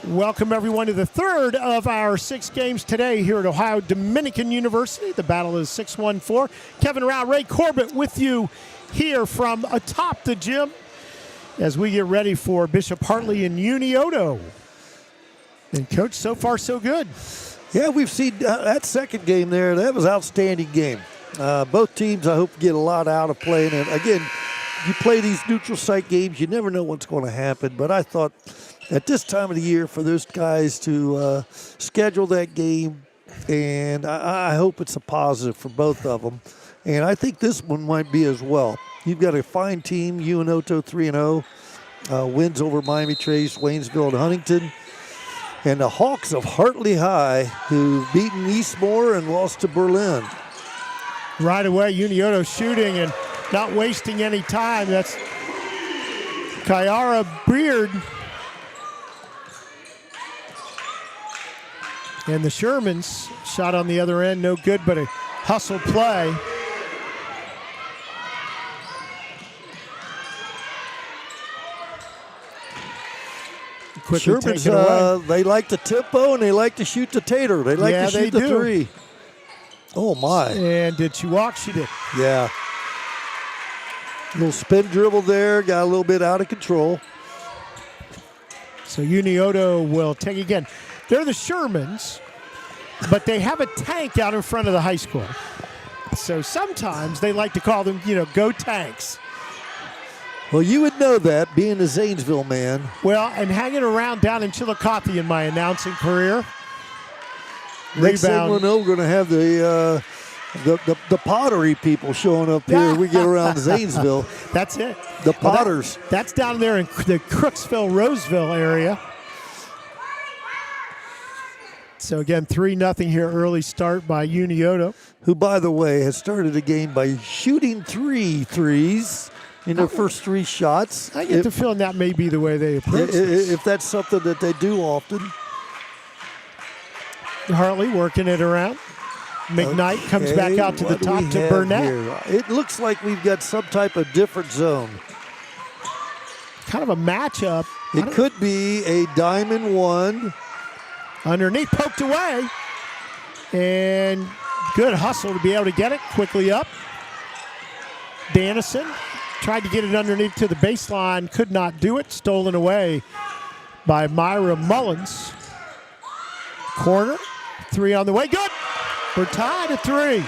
Welcome, everyone, to the third of our 6 games today here at Ohio Dominican University. The battle is 6-1-4. Kevin Rao, Ray Corbett with you here from atop the gym as we get ready for Bishop Hartley and Unioto. And, Coach, so far so good. Yeah, we've seen that second game there. That was an outstanding game. Both teams, I hope, get a lot out of playing. And, again, you play these neutral site games, you never know what's going to happen. But I thought at this time of the year for those guys to schedule that game, and I hope it's a positive for both of them. And I think this one might be as well. You've got a fine team, Unioto 3-0, wins over Miami Trace, Waynesville, and Huntington. And the Hawks of Hartley High, who've beaten Eastmore and lost to Berlin. Right away, Unioto shooting and not wasting any time. That's Kyara Beard. And the Shermans shot on the other end, no good, but a hustle play. Sherman's, they like the tempo and they like to shoot the tater. They like to shoot the three. Oh, my. And did she walk? She did. Yeah. Little spin dribble there, got a little bit out of control. So Unioto will take again. They're the Shermans, but they have a tank out in front of the high school. So sometimes they like to call them, go Tanks. Well, you would know that, being a Zanesville man. Well, and hanging around down in Chillicothe in my announcing career. Next thing we'll know, we're going to have the pottery people showing up here. We get around Zanesville. That's it. The Potters. That's down there in the Crooksville, Roseville area. So, again, 3-0 here, early start by Unioto. Who, by the way, has started the game by shooting 3 threes in their first 3 shots. I get the feeling that may be the way they approach this. If that's something that they do often. Hartley working it around. McKnight comes back out to the top to Burnett. Here? It looks like we've got some type of different zone. Kind of a matchup. It could be a diamond 1. Underneath, poked away. And good hustle to be able to get it quickly up. Dannison tried to get it underneath to the baseline, could not do it. Stolen away by Myra Mullins. Corner, 3 on the way, good. We're tied at 3.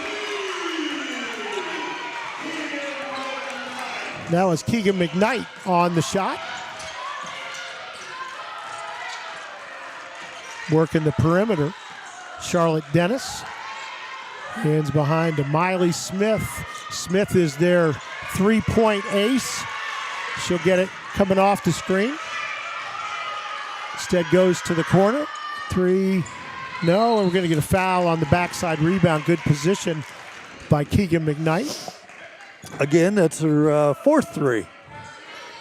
That was Keegan McKnight on the shot. Working the perimeter. Charlotte Dennis. Hands behind to Miley Smith. Smith is their 3-point ace. She'll get it coming off the screen. Instead goes to the corner. 3. No, and we're going to get a foul on the backside rebound. Good position by Keegan McKnight. Again, that's her 4th 3.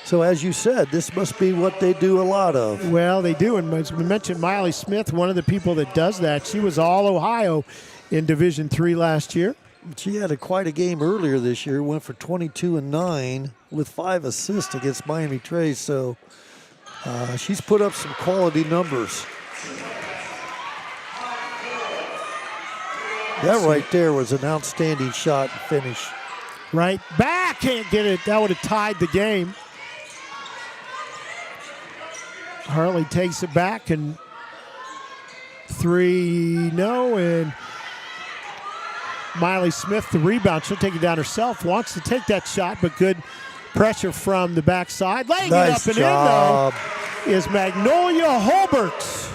So as you said, this must be what they do a lot of. Well, they do. And as we mentioned, Miley Smith, one of the people that does that. She was all Ohio in Division III last year. She had quite a game earlier this year. Went for 22 and 9 with 5 assists against Miami Trace. So she's put up some quality numbers. That right there was an outstanding shot and finish. Right back, can't get it. That would have tied the game. Hartley takes it back and 3, no, and Miley Smith, the rebound. She'll take it down herself. Wants to take that shot, but good pressure from the backside. Laying it up and in, though, is Magnolia Holbert.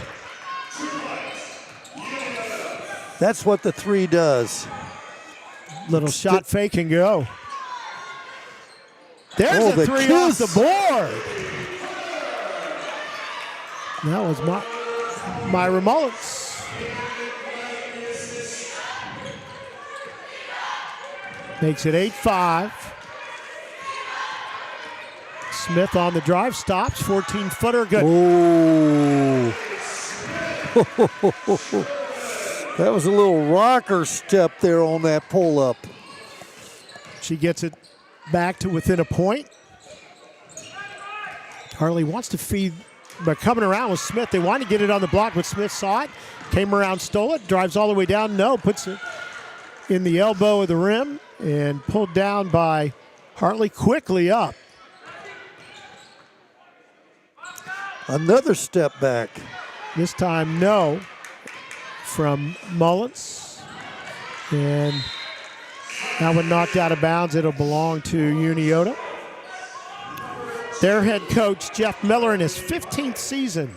That's what the 3 does. Little shot fake and go. There's a 3 off the board. That was Myra Mullins. Makes it 8-5. Smith on the drive, stops, 14-footer, good. Oh. That was a little rocker step there on that pull-up. She gets it back to within a point. Hartley wants to feed But coming around with Smith, they wanted to get it on the block, but Smith saw it, came around, stole it, drives all the way down. No, puts it in the elbow of the rim and pulled down by Hartley. Quickly up. Another step back. This time, no, from Mullins. And that one knocked out of bounds. It'll belong to Unioto. Their head coach, Jeff Miller, in his 15th season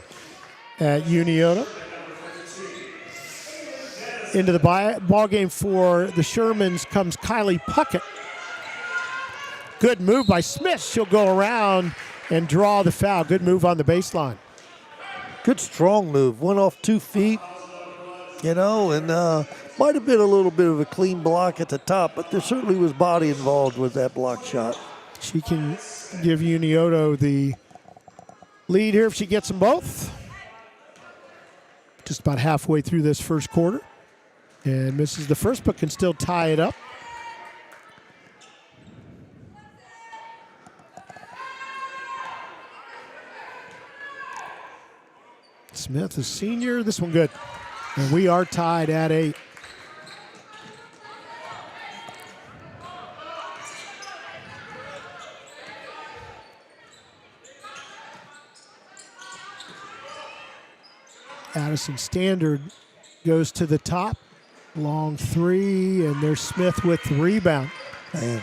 at Unioto. Into the ball game for the Shermans comes Kylie Puckett. Good move by Smith. She'll go around and draw the foul. Good move on the baseline. Good strong move. Went off 2 feet, and might have been a little bit of a clean block at the top, but there certainly was body involved with that block shot. She can give Unioto the lead here if she gets them both. Just about halfway through this first quarter. And misses the first, but can still tie it up. Smith, a senior. This one good. And we are tied at 8. Addison Standard goes to the top. Long 3, and there's Smith with the rebound. Man.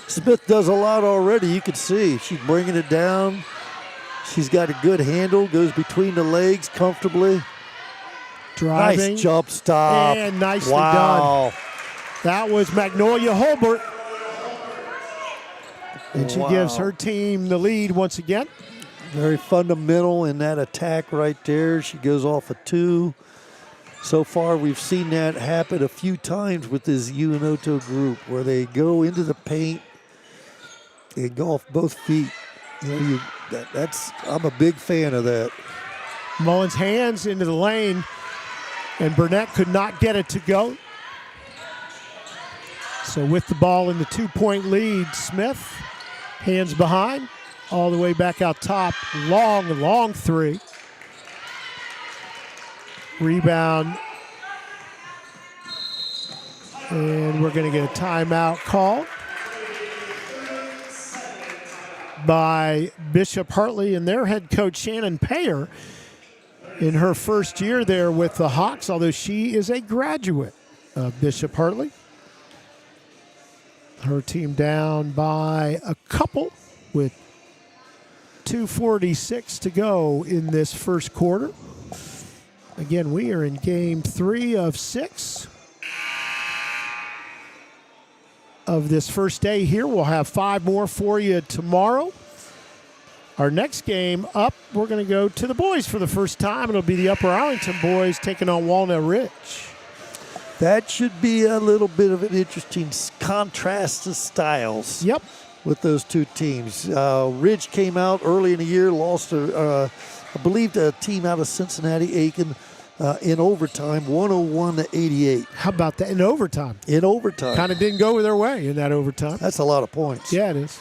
Smith does a lot already. You can see she's bringing it down. She's got a good handle, goes between the legs comfortably. Driving. Nice jump stop. And nicely done. That was Magnolia Holbert. And she gives her team the lead once again. Very fundamental in that attack right there. She goes off a 2. So far, we've seen that happen a few times with this Unioto group where they go into the paint and go off both feet. I'm a big fan of that. Mullins hands into the lane, and Burnett could not get it to go. So with the ball in the 2-point lead, Smith, hands behind, all the way back out top. Long 3. Rebound. And we're going to get a timeout call by Bishop Hartley and their head coach, Shannon Payer, in her first year there with the Hawks, although she is a graduate of Bishop Hartley. Her team down by a couple with 2:46 to go in this first quarter. Again, we are in game 3 of 6 of this first day here. We'll have 5 more for you tomorrow. Our next game up, we're going to go to the boys for the first time. It'll be the Upper Arlington boys taking on Walnut Ridge. That should be a little bit of an interesting contrast of styles. Yep. With those two teams. Ridge came out early in the year, lost I believe a team out of Cincinnati, Aiken, in overtime, 101-88. How about that? In overtime. In overtime. Kind of didn't go their way in that overtime. That's a lot of points. Yeah, it is.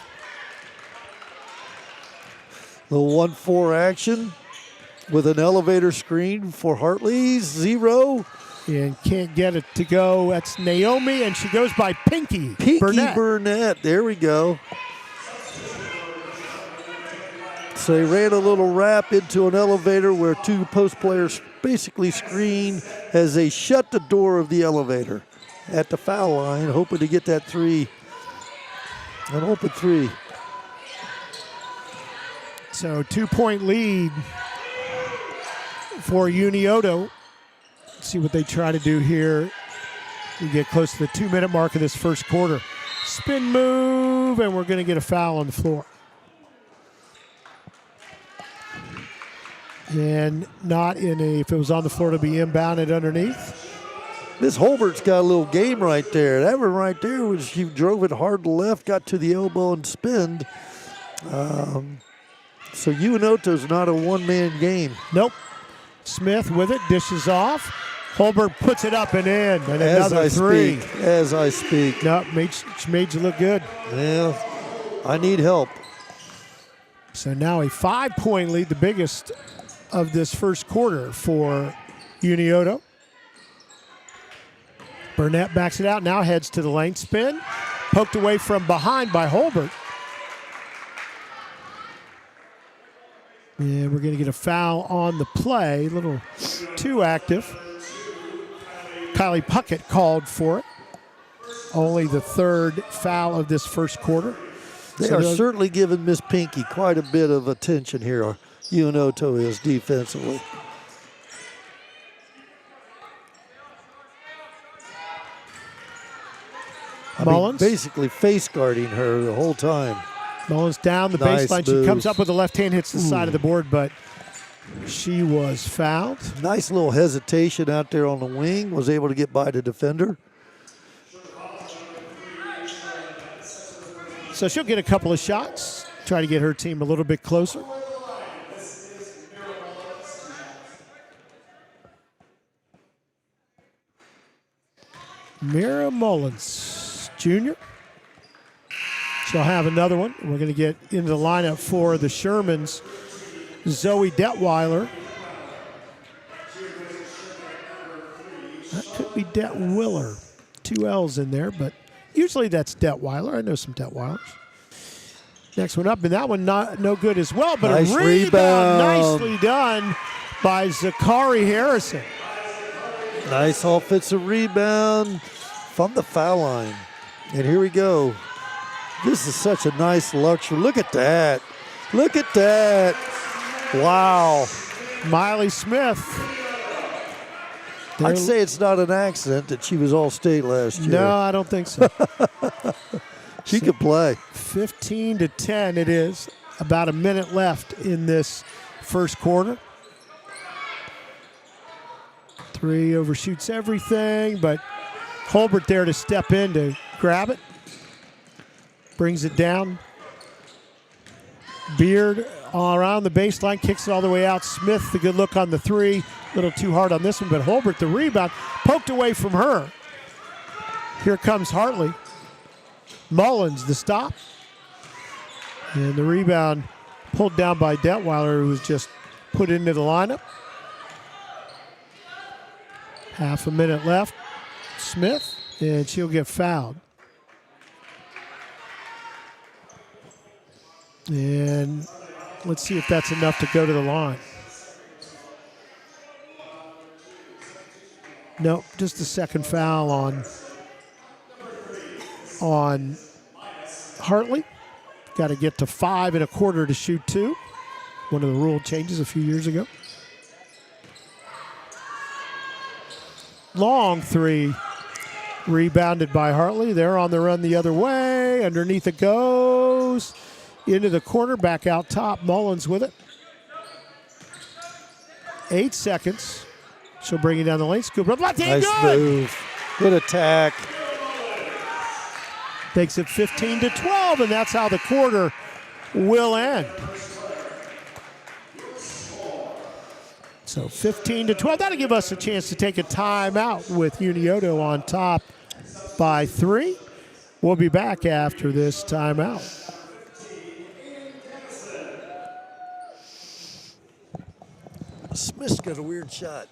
Little 1-4 action with an elevator screen for Hartley's 0. And can't get it to go. That's Naomi, and she goes by Pinky Burnett. There we go. So they ran a little wrap into an elevator where 2 post players basically screen as they shut the door of the elevator at the foul line, hoping to get that 3. An open 3. So 2-point lead for Unioto. Let's see what they try to do here. We get close to the 2-minute mark of this first quarter. Spin move, and we're going to get a foul on the floor. And not in a, if it was on the floor, to be inbounded underneath. Miss Holbert's got a little game right there. That one right there was she drove it hard to left, got to the elbow and spinned. So Unioto's not a one-man game. Nope. Smith with it, dishes off. Holbert puts it up and in, and another 3. As I speak. No, made you look good. Yeah, I need help. So now a 5-point lead, the biggest of this first quarter for Unioto. Burnett backs it out, now heads to the lane. Spin, poked away from behind by Holbert. And we're going to get a foul on the play, a little too active. Kylie Puckett called for it. Only the third foul of this first quarter. They are certainly giving Miss Pinky quite a bit of attention here. Unioto is defensively. Mullins. Basically face guarding her the whole time. Mullins down the baseline. She comes up with the left hand, hits the side of the board, but she was fouled. Nice little hesitation out there on the wing. Was able to get by the defender. So she'll get a couple of shots, try to get her team a little bit closer. Mira Mullins, Jr. She'll have another one. We're going to get into the lineup for the Shermans. Zoe Detweiler. That could be Detwiller. 2 L's in there, but usually that's Detweiler. I know some Detweilers. Next one up, and that one no good as well, but nice a rebound nicely done by Zakari Harrison. Nice offensive rebound from the foul line. And here we go. This is such a nice luxury. Look at that. Look at that. Wow. Miley Smith. I'd say it's not an accident that she was All-State last year. No, I don't think so. She could play. 15-10 it is. About a minute left in this first quarter. 3 overshoots everything, but Holbert there to step in to grab it. Brings it down. Beard all around the baseline, kicks it all the way out. Smith, the good look on the 3. A little too hard on this one, but Holbert, the rebound, poked away from her. Here comes Hartley. Mullins, the stop. And the rebound pulled down by Detweiler, who was just put into the lineup. Half a minute left. Smith, and she'll get fouled. And let's see if that's enough to go to the line. Nope, just the second foul on Hartley. Got to get to 5 1/4 to shoot 2. One of the rule changes a few years ago. Long 3, rebounded by Hartley. They're on the run the other way. Underneath it goes. Into the corner, back out top. Mullins with it. 8 seconds. She'll bring it down the lane. Scoop up. Left hand, nice good. move. Good attack. Takes it 15-12, and that's how the quarter will end. So 15-12. That'll give us a chance to take a timeout with Unioto on top by 3. We'll be back after this timeout. Smith's got a weird shot.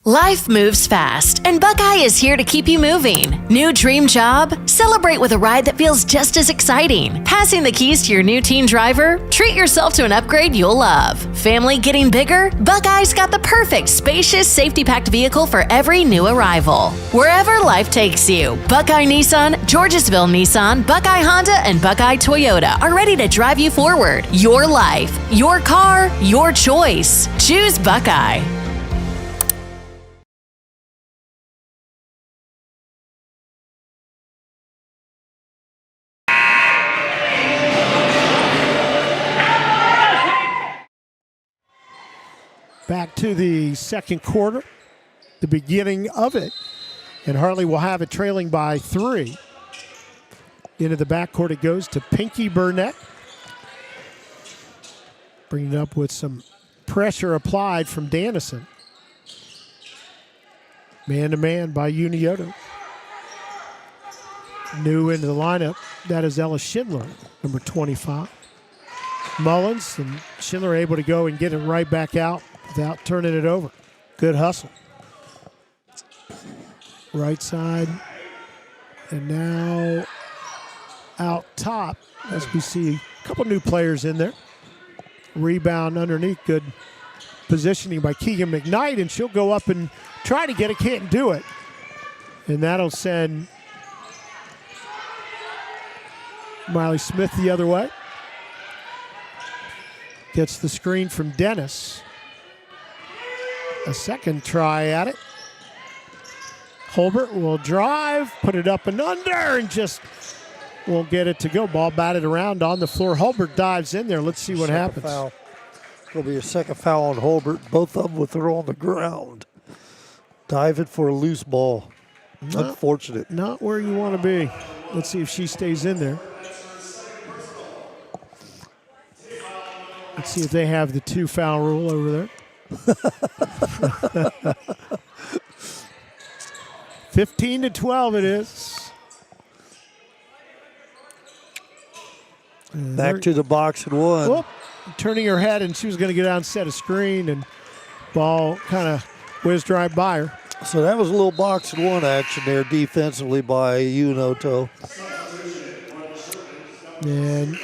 Life moves fast, and Buckeye is here to keep you moving. New dream job? Celebrate with a ride that feels just as exciting. Passing the keys to your new teen driver? Treat yourself to an upgrade you'll love. Family getting bigger? Buckeye's got the perfect spacious, safety-packed vehicle for every new arrival. Wherever life takes you, Buckeye Nissan, Georgesville Nissan, Buckeye Honda, and Buckeye Toyota are ready to drive you forward. Your life, your car, your choice. Choose Buckeye. Back to the second quarter, the beginning of it. And Hartley will have it trailing by 3. Into the backcourt it goes to Pinky Burnett. Bringing it up with some pressure applied from Dannison. Man-to-man by Unioto. New into the lineup. That is Ella Schindler, number 25. Mullins and Schindler able to go and get it right back out without turning it over. Good hustle. Right side. And now out top as we see a couple new players in there. Rebound underneath. Good positioning by Keegan McKnight, and she'll go up and try to get it. Can't do it. And that'll send Miley Smith the other way. Gets the screen from Dennis. A second try at it. Holbert will drive, put it up and under, and just won't get it to go. Ball batted around on the floor. Holbert dives in there. Let's see what happens. Foul. It'll be a second foul on Holbert. Both of them with her on the ground. Diving for a loose ball. Unfortunate. Not where you want to be. Let's see if she stays in there. Let's see if they have the 2-foul rule over there. 15-12 it is. Back to the box and one. Whoop, turning her head, and she was going to get out and set a screen, and ball kind of whizzed right by her. So that was a little box and one action there defensively by Unioto. And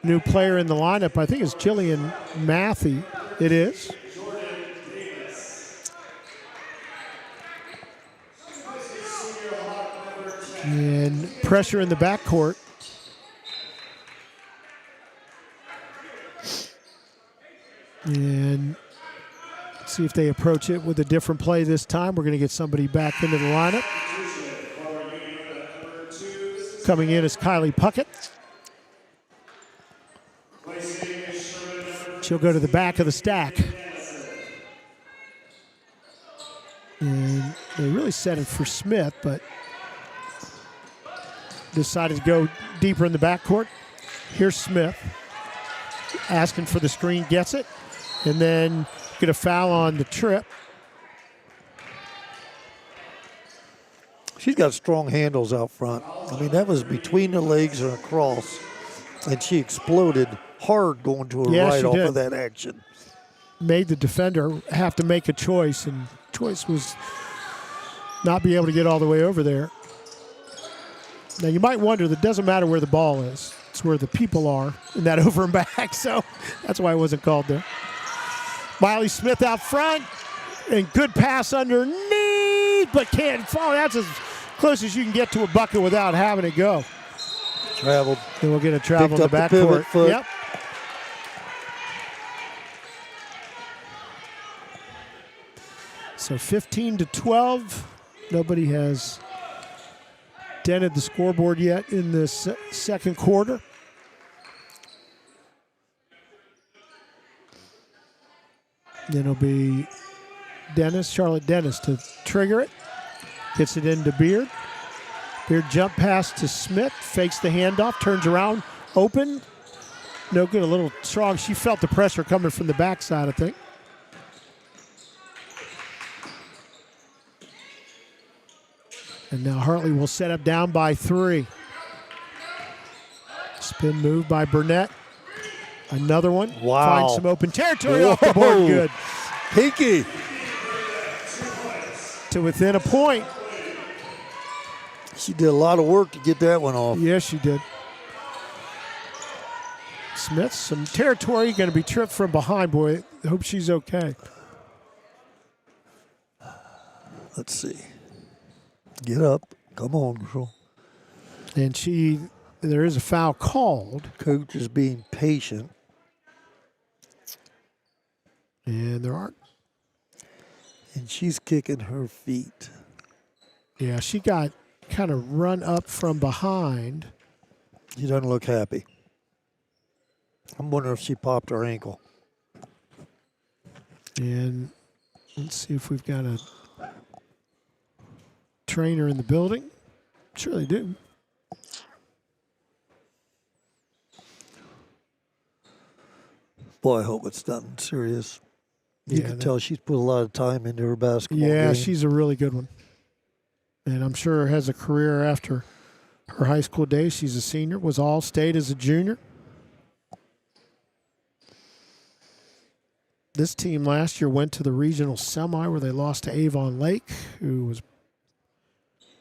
new player in the lineup, I think, is Jillian Matthey. It is. And pressure in the backcourt. And see if they approach it with a different play this time. We're going to get somebody back into the lineup. Coming in is Kylie Puckett. She'll go to the back of the stack. And they really set it for Smith, but decided to go deeper in the backcourt. Here's Smith asking for the screen, gets it, and then get a foul on the trip. She's got strong handles out front. I mean, that was between the legs and across, and she exploded hard going to her right off of that action. Made the defender have to make a choice, and choice was not be able to get all the way over there. Now, you might wonder, that doesn't matter where the ball is. It's where the people are in that over and back, so that's why it wasn't called there. Miley Smith out front, and good pass underneath, but can't fall. That's as close as you can get to a bucket without having it go. Traveled. And we'll get a travel in the backcourt. Yep. So 15-12. Nobody has dented the scoreboard yet in this second quarter. Then it'll be Charlotte Dennis to trigger it. Gets it into Beard. Beard jump pass to Smith. Fakes the handoff. Turns around. Open. No good. A little strong. She felt the pressure coming from the backside, I think. And now Hartley will set up down by 3. Spin move by Burnett. Another one. Wow. Finds some open territory off the board. Good. Pinky. To within a point. She did a lot of work to get that one off. Yes, she did. Smith, some territory. Going to be tripped from behind, boy. I hope she's okay. Let's see. Get up. Come on, girl. And there is a foul called. Coach is being patient. And there aren't. And she's kicking her feet. Yeah, she got kind of run up from behind. She doesn't look happy. I'm wondering if she popped her ankle. And let's see if we've got a trainer in the building. Sure they do. Boy, I hope it's nothing serious. You can tell she's put a lot of time into her basketball game. She's a really good one. And I'm sure has a career after her high school days. She's a senior, was All-State as a junior. This team last year went to the regional semi where they lost to Avon Lake, who was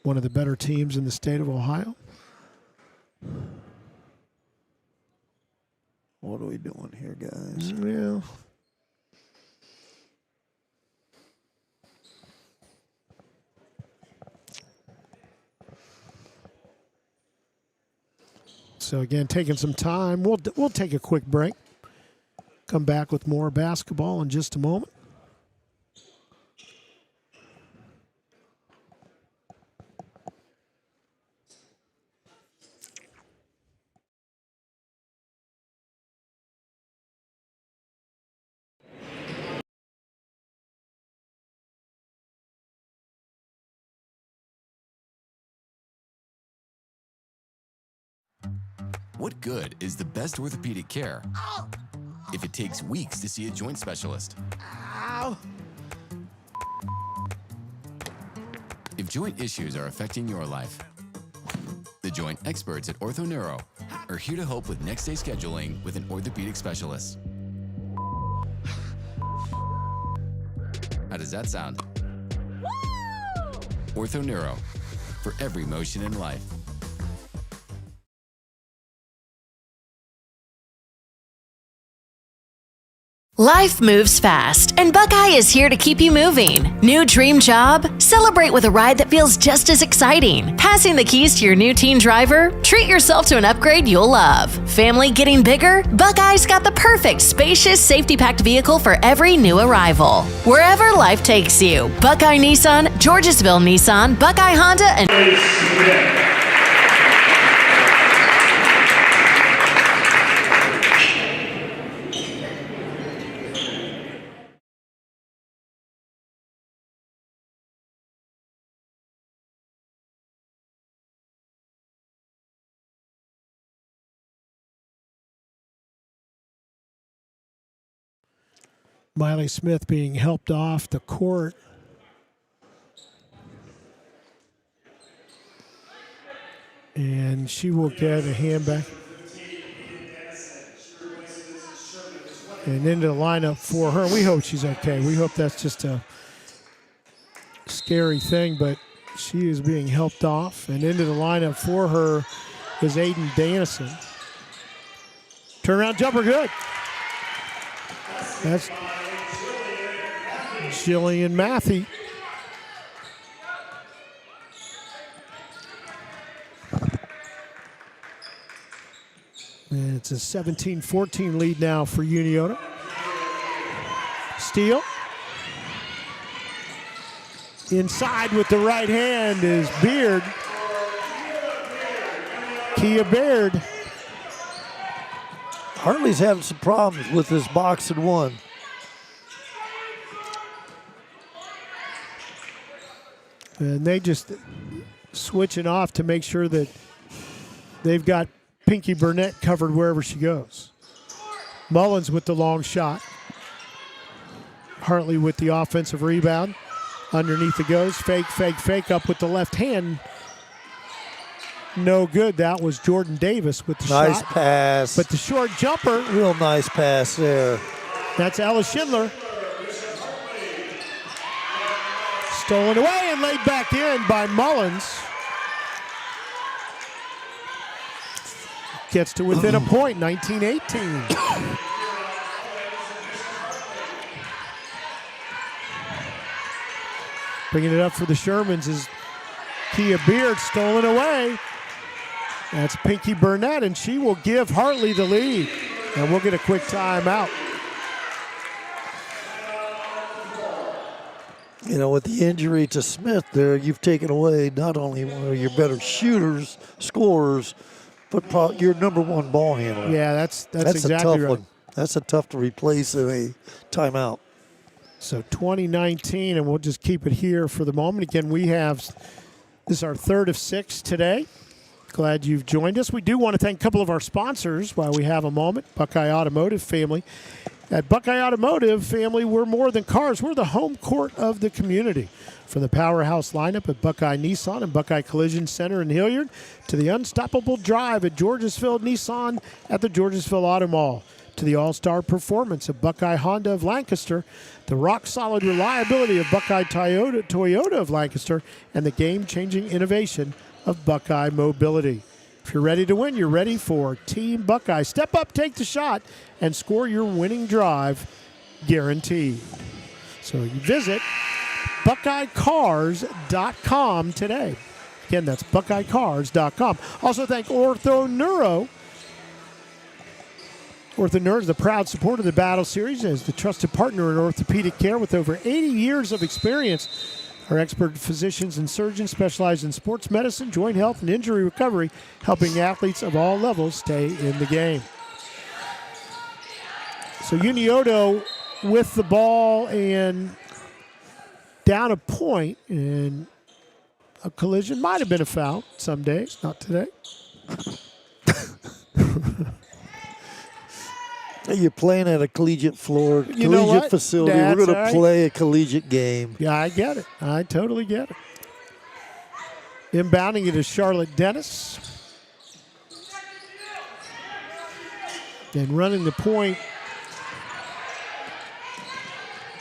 one of the better teams in the state of Ohio. What are we doing here, guys? Yeah. So again, taking some time. We'll take a quick break. Come back with more basketball in just a moment. What good is the best orthopedic care if it takes weeks to see a joint specialist? If joint issues are affecting your life, the joint experts at Orthoneuro are here to help with next day scheduling with an orthopedic specialist. How does that sound? Orthoneuro, for every motion in life. Life moves fast, and Buckeye is here to keep you moving. New dream job? Celebrate with a ride that feels just as exciting. Passing the keys to your new teen driver? Treat yourself to an upgrade you'll love. Family getting bigger? Buckeye's got the perfect spacious, safety-packed vehicle for every new arrival. Wherever life takes you, Buckeye Nissan, Georgesville Nissan, Buckeye Honda, and... Miley Smith being helped off the court. And she will get a hand back. And into the lineup for her. We hope she's okay. We hope that's just a scary thing, but she is being helped off. And into the lineup for her is Aiden Dannison. Turnaround jumper, good. That's Jillian Matthey. And it's a 17-14 lead now for Unioto. Steele. Inside with the right hand is Beard. Kia Beard. Hartley's having some problems with this box and one. And they just switching off to make sure that they've got Pinky Burnett covered wherever she goes. Mullins with the long shot. Hartley with the offensive rebound. Underneath it goes. Fake, fake, fake up with the left hand. No good. That was Jordan Davis with the shot. Nice pass. But the short jumper. Real nice pass there. That's Ella Schindler. Stolen away and laid back in by Mullins. Gets to within a point, 19-18. Bringing it up for the Shermans is Kia Beard, stolen away. That's Pinky Burnett, and she will give Hartley the lead. And we'll get a quick timeout. You know, with the injury to Smith there, you've taken away not only one of your better shooters, scorers, but your number one ball handler. Yeah, that's exactly a tough right. one. That's a tough to replace in a timeout. So 2019, and we'll just keep it here for the moment. Again, this is our third of 6 today. Glad you've joined us. We do want to thank a couple of our sponsors while we have a moment. Buckeye Automotive Family At Buckeye Automotive, family, we're more than cars. We're the home court of the community. From the powerhouse lineup at Buckeye Nissan and Buckeye Collision Center in Hilliard to the unstoppable drive at Georgesville Nissan at the Georgesville Auto Mall, to the all-star performance of Buckeye Honda of Lancaster, the rock-solid reliability of Buckeye Toyota of Lancaster, and the game-changing innovation of Buckeye Mobility. If you're ready to win, you're ready for Team Buckeye. Step up, take the shot, and score your winning drive guaranteed. So you visit BuckeyeCars.com today. Again, that's BuckeyeCars.com. Also thank OrthoNeuro. OrthoNeuro is the proud supporter of the Battle Series and is the trusted partner in orthopedic care with over 80 years of experience. Our expert physicians and surgeons specialize in sports medicine, joint health, and injury recovery, helping athletes of all levels stay in the game. So Unioto with the ball and down a point, and a collision might have been a foul some days, not today. You're playing at a collegiate floor, You know collegiate what? facility. That's We're going all right. to play a collegiate game. Yeah, I get it. I totally get it. Inbounding it is Charlotte Dennis. And running the point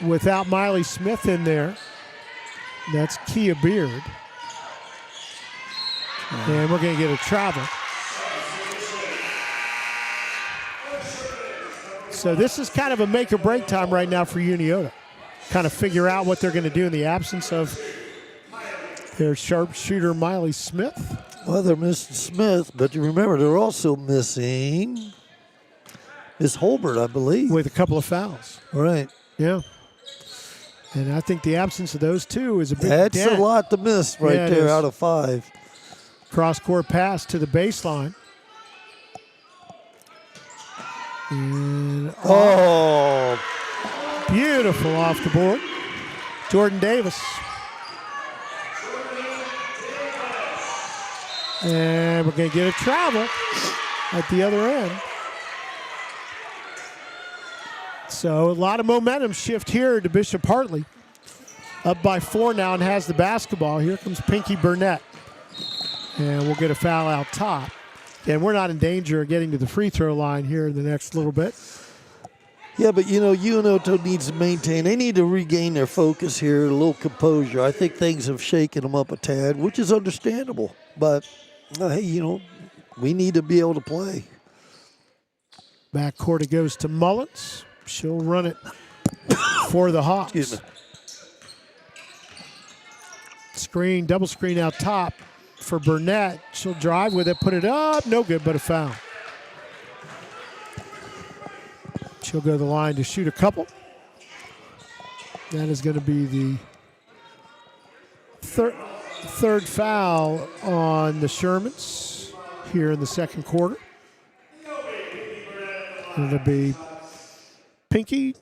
without Miley Smith in there. That's Kia Beard. And we're going to get a travel. So this is kind of a make or break time right now for Unioto. Kind of figure out what they're going to do in the absence of their sharpshooter Miley Smith. Well, they're missing Smith, but you remember they're also missing Miss Holbert, I believe. With a couple of fouls. Right. Yeah. And I think the absence of those two is a big That's dent. a lot to miss right Yeah, it there is. out of 5. Cross-court pass to the baseline. And Oh, beautiful off the board. Jordan Davis. And we're going to get a travel at the other end. So a lot of momentum shift here to Bishop Hartley. Up by 4 now and has the basketball. Here comes Pinky Burnett. And we'll get a foul out top. And we're not in danger of getting to the free throw line here in the next little bit. yeah, but Unioto needs to maintain. They need to regain their focus here, a little composure. I think things have shaken them up a tad, which is understandable. But, hey, we need to be able to play. Backcourt it goes to Mullins. She'll run it for the Hawks. Excuse me. Screen, double screen out top for Burnett. She'll drive with it, put it up. No good, but a foul. She'll go to the line to shoot a couple. That is going to be the third foul on the Shermans here in the second quarter. And it'll be Pinky.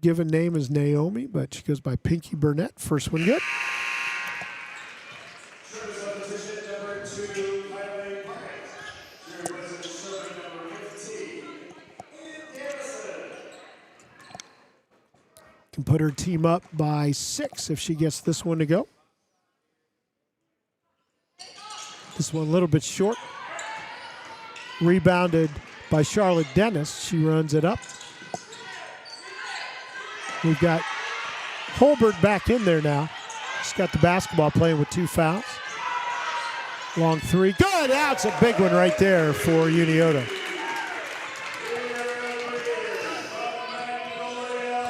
Given name is Naomi, but she goes by Pinky Burnett. First one good. Can put her team up by 6 if she gets this one to go. This one a little bit short. Rebounded by Charlotte Dennis. She runs it up. We've got Holbert back in there now. She's got the basketball, playing with 2 fouls. Long 3. Good. That's a big one right there for Unioto.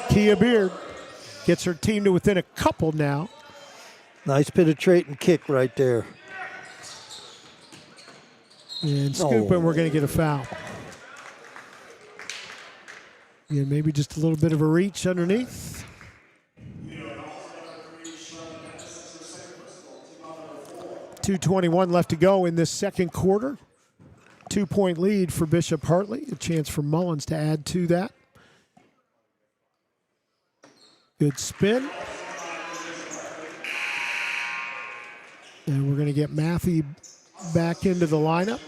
Kia Beard gets her team to within a couple now. Nice penetrating kick right there. And scoop, and we're going to get a foul. Yeah, maybe just a little bit of a reach underneath. .221 left to go in this second quarter. 2-point lead for Bishop Hartley. A chance for Mullins to add to that. Good spin. And we're going to get Matthew back into the lineup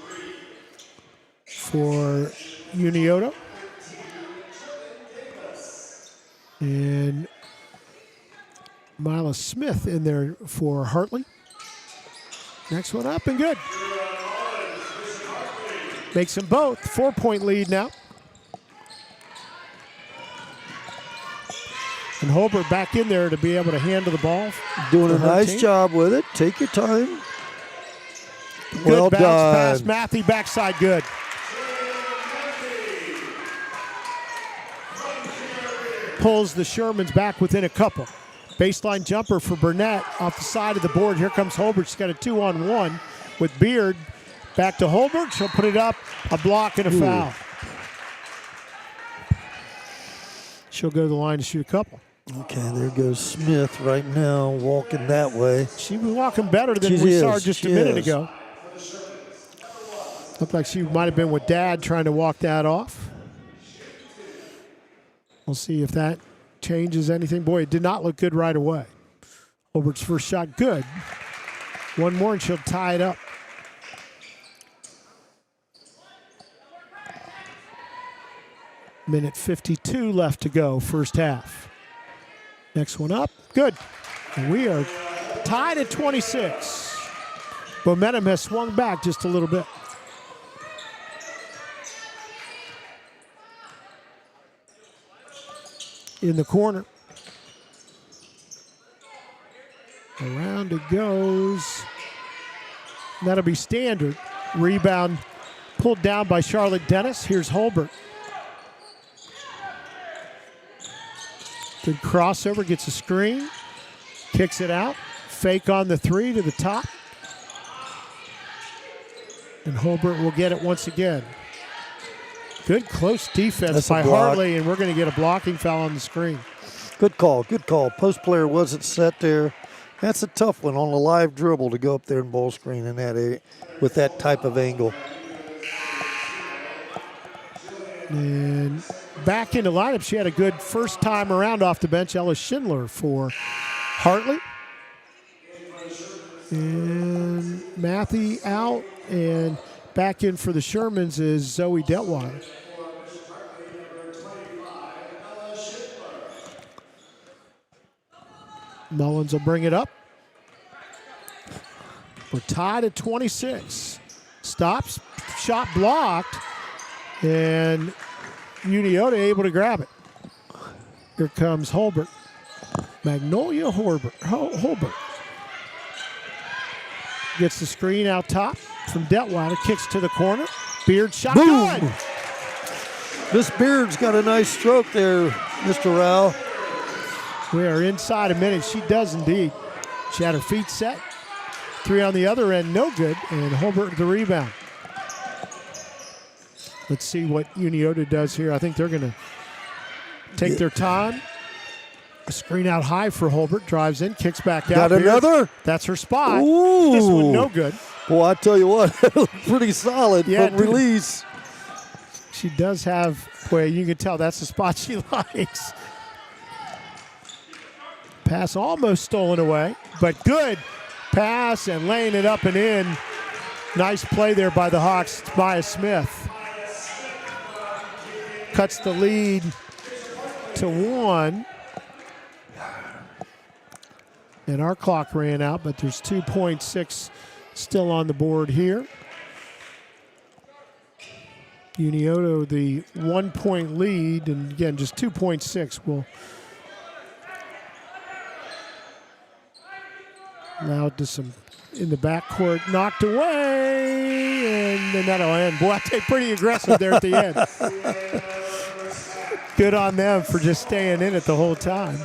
for Unioto. And Mila Smith in there for Hartley. Next one up and good. Makes them both. 4-point lead now. And Holbert back in there to be able to handle the ball. Doing a nice job with it. Take your time. Well Good bounce done. pass. Matthew backside good. Pulls the Shermans back within a couple. Baseline jumper for Burnett off the side of the board. Here comes Holbert. She's got a 2-on-1 with Beard. Back to Holbert. She'll put it up. A block and a foul. She'll go to the line to shoot a couple. Okay, there goes Smith right now, walking that way. She was walking better than we saw her just a minute ago. Looked like she might have been with Dad trying to walk that off. We'll see if that changes anything. Boy, it did not look good right away. Holbert's first shot, good. One more and she'll tie it up. Minute 52 left to go, first half. Next one up, good. And we are tied at 26. Momentum has swung back just a little bit. In the corner. Around it goes. That'll be standard. Rebound pulled down by Charlotte Dennis. Here's Holbert. Good crossover, gets a screen. Kicks it out. Fake on the three to the top. And Holbert will get it once again. Good close defense by Hartley, and we're going to get a blocking foul on the screen. Good call, good call. Post player wasn't set there. That's a tough one on a live dribble to go up there and ball screen in that area with that type of angle. And back into lineup, she had a good first time around off the bench. Ella Schindler for Hartley. And Matthew out, and back in for the Shermans is Zoe Detweiler. Mullins will bring it up. We're tied at 26. Stops, shot blocked, and Unioto able to grab it. Here comes Holbert. Magnolia Holbert. Gets the screen out top from Detweiler, kicks to the corner. Beard shot. Boom! Good. Miss Beard's got a nice stroke there, Mr. Rao. We are inside a minute. She does indeed. She had her feet set. Three on the other end, no good. And Holbert the rebound. Let's see what Unioto does here. I think they're going to take their time. A screen out high for Holbert. Drives in, kicks back out. Got another? That's her spot. Ooh. This one no good. Well, I tell you what, pretty solid from release. She does have, boy, you can tell that's the spot she likes. Pass almost stolen away, but good pass and laying it up and in. Nice play there by the Hawks. It's Maya Smith. Cuts the lead to 1. And our clock ran out, but there's 2.6 still on the board here. Unioto, the 1-point lead, and again, just 2.6 will allow it to some in the backcourt, knocked away, and then that'll end. Boy, they're pretty aggressive there at the end. Good on them for just staying in it the whole time.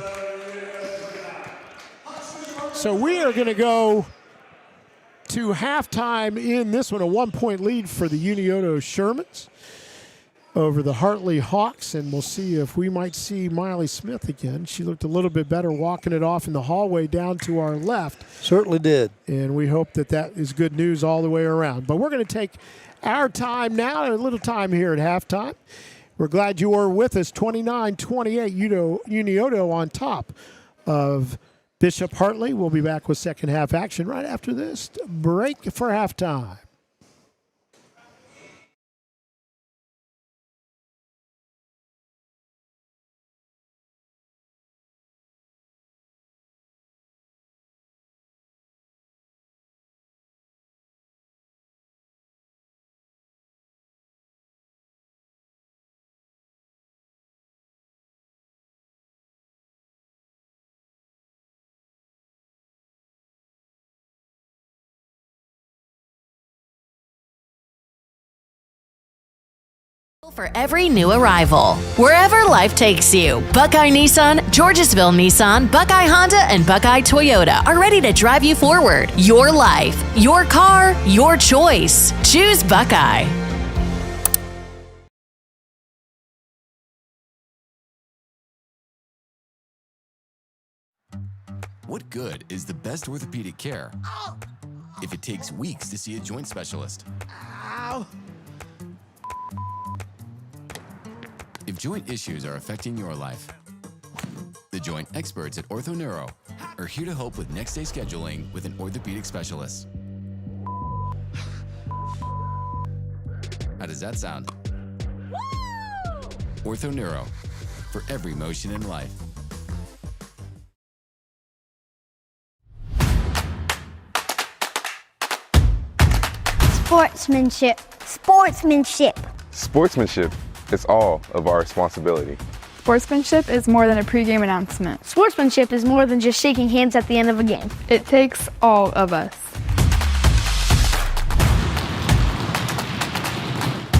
So we are going to go to halftime in this one, a 1-point lead for the Unioto Shermans over the Hartley Hawks, and we'll see if we might see Miley Smith again. She looked a little bit better walking it off in the hallway down to our left. Certainly did. And we hope that that is good news all the way around. But we're going to take our time now, a little time here at halftime. We're glad you were with us. 29-28, Unioto on top of Bishop Hartley. We'll be back with second half action right after this break for halftime. For every new arrival, wherever life takes you, Buckeye Nissan, Georgesville Nissan, Buckeye Honda, and Buckeye Toyota are ready to drive you forward. Your life, your car, your choice. Choose Buckeye. What good is the best orthopedic care if it takes weeks to see a joint specialist? If joint issues are affecting your life, the joint experts at Orthoneuro are here to help with next-day scheduling with an orthopedic specialist. How does that sound? Orthoneuro, for every motion in life. Sportsmanship. Sportsmanship. Sportsmanship is all of our responsibility. Sportsmanship is more than a pregame announcement. Sportsmanship is more than just shaking hands at the end of a game. It takes all of us.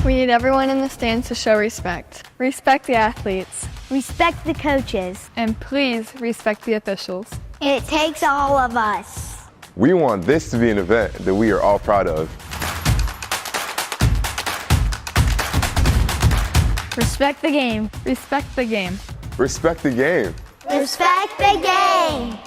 We need everyone in the stands to show respect. Respect the athletes. Respect the coaches. And please respect the officials. It takes all of us. We want this to be an event that we are all proud of. Respect the game. Respect the game. Respect the game. Respect the game.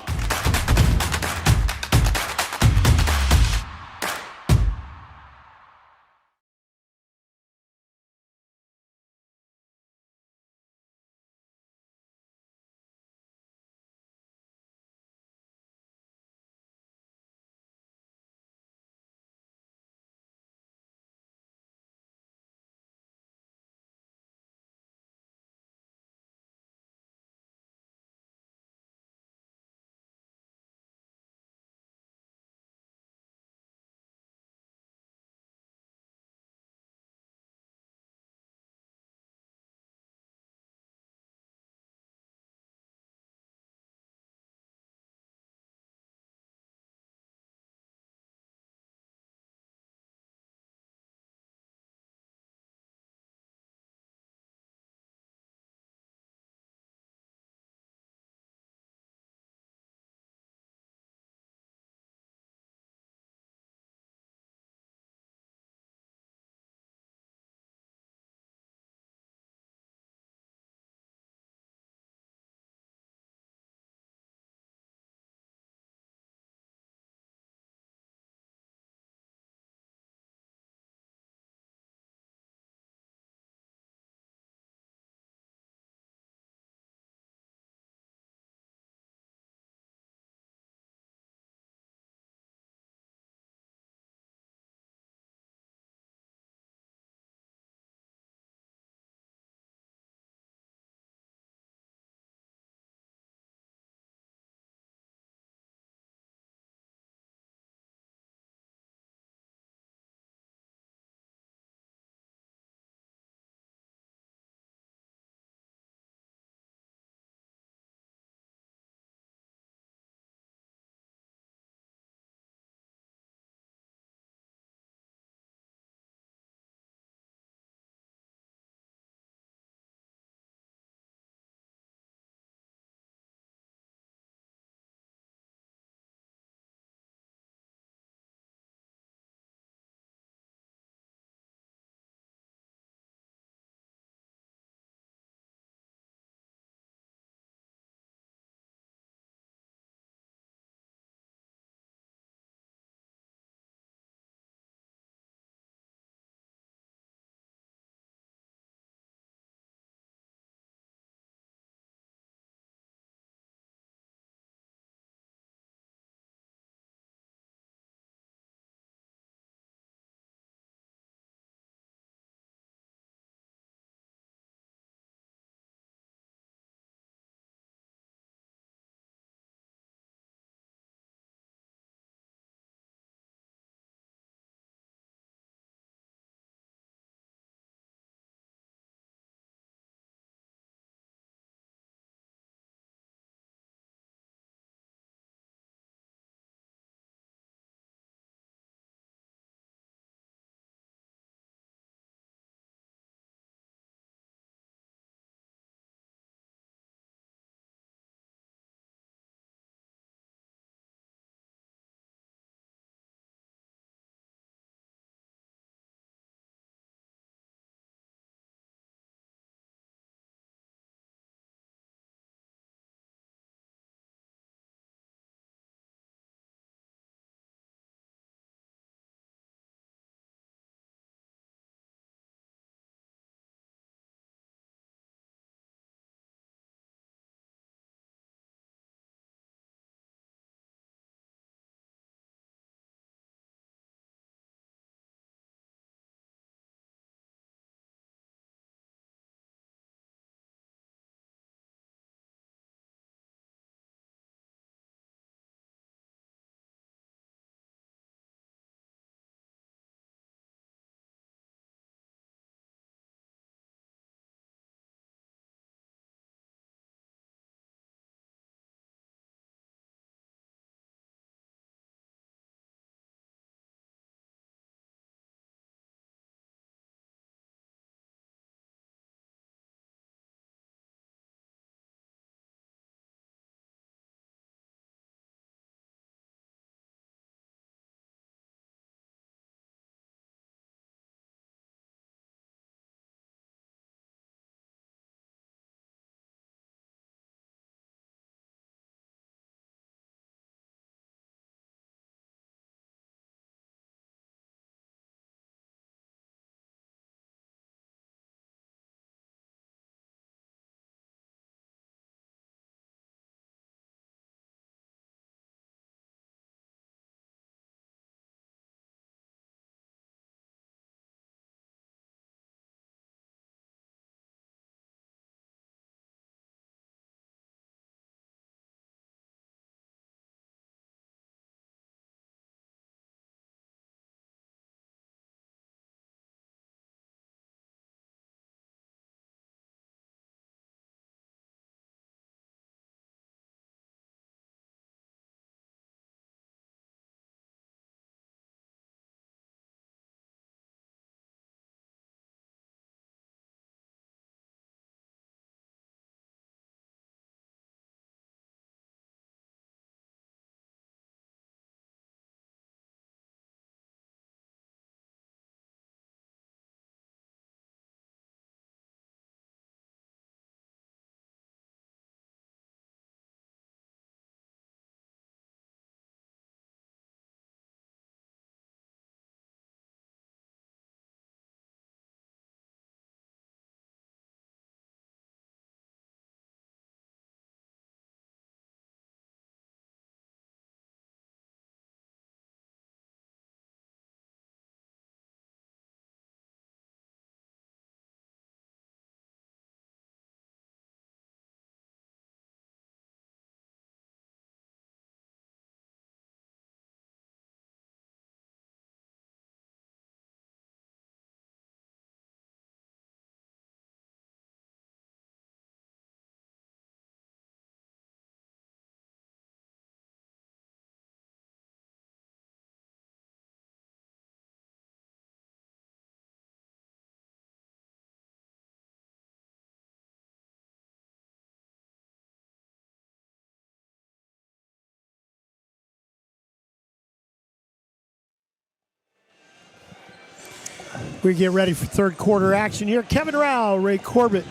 We get ready for third quarter action here. Kevin Rao, Ray Corbett,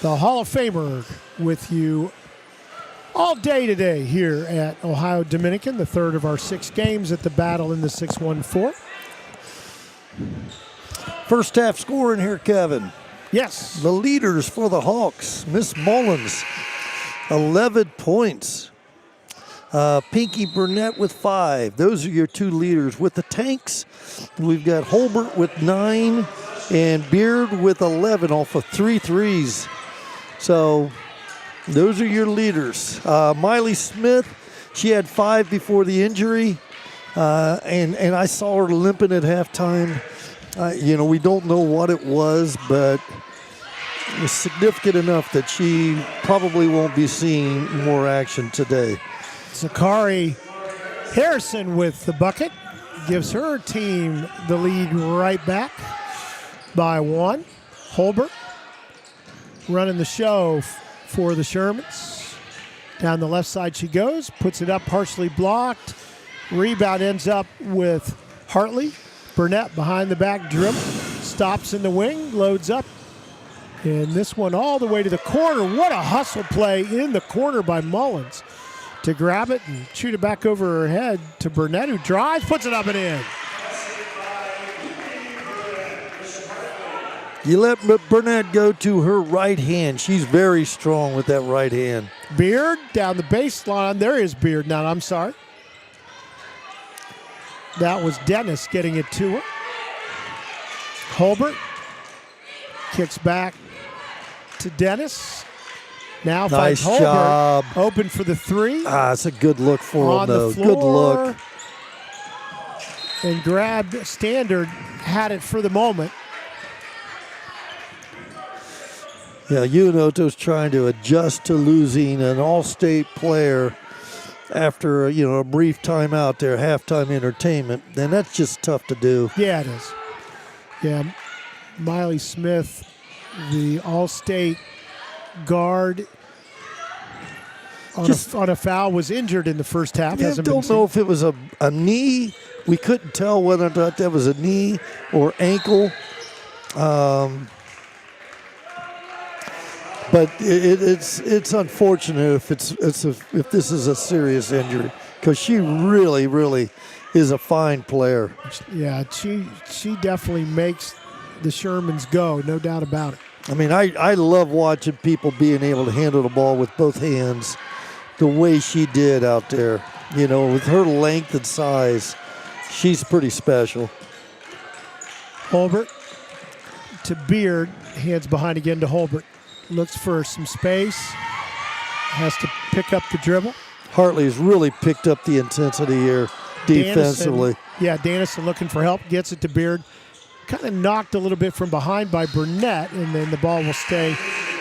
the Hall of Famer, with you all day today here at Ohio Dominican, the third of our 6 games at the Battle in the 614. First half scoring here, Kevin. Yes. The leaders for the Hawks, Miss Mullins, 11 points. Pinky Burnett with 5. Those are your 2 leaders. With the Tanks, we've got Holbert with 9 and Beard with 11 off of 3 threes. So those are your leaders. Miley Smith, she had 5 before the injury, and I saw her limping at halftime. We don't know what it was, but it was significant enough that she probably won't be seeing more action today. Zakari Harrison with the bucket gives her team the lead right back by 1. Holbert running the show for the Shermans. Down the left side she goes, puts it up, partially blocked. Rebound ends up with Hartley. Burnett behind the back dribble, stops in the wing, loads up. And this one all the way to the corner. What a hustle play in the corner by Mullins to grab it and shoot it back over her head to Burnett, who drives, puts it up and in. You let Burnett go to her right hand. She's very strong with that right hand. Beard down the baseline. There is Beard now. I'm sorry. That was Dennis getting it to her. Holbert kicks back to Dennis. Now nice finds Holbert job. Open for the 3. It's a good look for him, though. The floor, good look. And grabbed Standard, had it for the moment. Yeah, Unioto's trying to adjust to losing an all-state player after a brief timeout there, halftime entertainment, and that's just tough to do. Yeah, it is. Yeah, Miley Smith, the all-state guard on a foul, was injured in the first half. I don't know if it was a knee. We couldn't tell whether or not that was a knee or ankle. But it's unfortunate if if this is a serious injury, because she really, really is a fine player. Yeah, she definitely makes the Shermans go, no doubt about it. I mean, I love watching people being able to handle the ball with both hands the way she did out there. With her length and size, she's pretty special. Holbert to Beard, hands behind again to Holbert. Looks for some space, has to pick up the dribble. Hartley's really picked up the intensity here defensively. Dannison looking for help, gets it to Beard. Kind of knocked a little bit from behind by Burnett, and then the ball will stay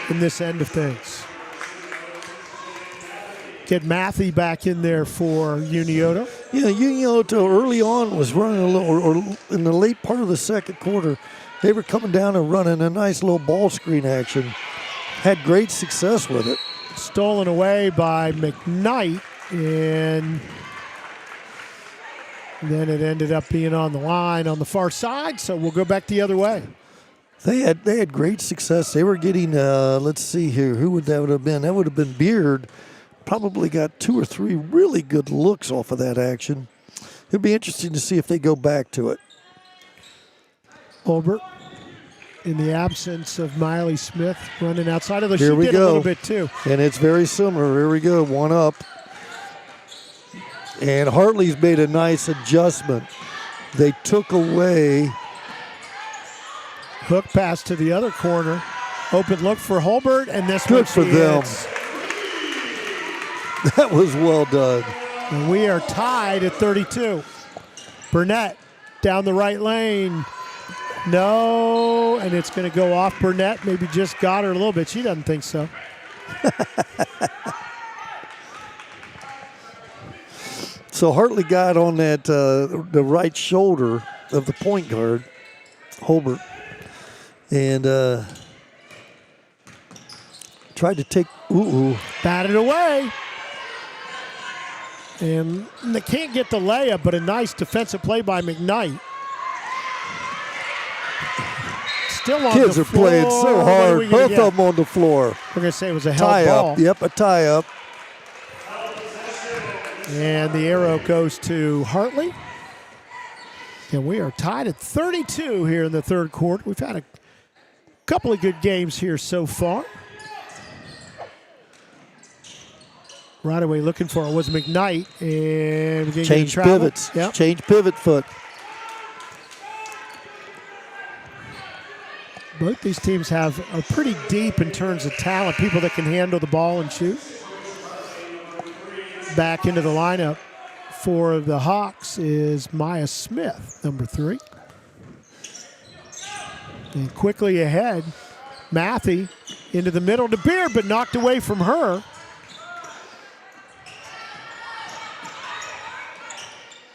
in this end of things. Get Matthey back in there for Unioto. Yeah, Unioto early on was running a little, or in the late part of the second quarter, they were coming down and running a nice little ball screen action. Had great success with it. Stolen away by McKnight, and then it ended up being on the line on the far side, so we'll go back the other way. They had great success. They were getting, let's see here, who would that have been? That would have been Beard. Probably got 2 or 3 really good looks off of that action. It'd be interesting to see if they go back to it. Holbert, in the absence of Miley Smith, running outside of the Here she we did go. a little bit too. And it's very similar. Here we go, 1 up. And Hartley's made a nice adjustment. They took away. Hook pass to the other corner. Open look for Holbert, and this Good one for she them. hits. That was well done. And we are tied at 32. Burnett down the right lane. No, and it's going to go off Burnett. Maybe just got her a little bit. She doesn't think so. So Hartley got on that the right shoulder of the point guard, Holbert, and tried to take, Batted away. And they can't get the layup, but a nice defensive play by McKnight. still on Kids the are floor. playing so What are hard. we gonna Both get? of them on the floor. We're going to say it was a held Tie ball. up. Yep, a tie up. And the arrow goes to Hartley. And we are tied at 32 here in the third quarter. We've had a couple of good games here so far. Right away looking for it was McKnight. And we're going to Change pivots. Yep. Change pivot foot. Both these teams are pretty deep in terms of talent, people that can handle the ball and shoot. Back into the lineup for the Hawks is Maya Smith, number 3. And quickly ahead, Matthew into the middle to Beard, but knocked away from her.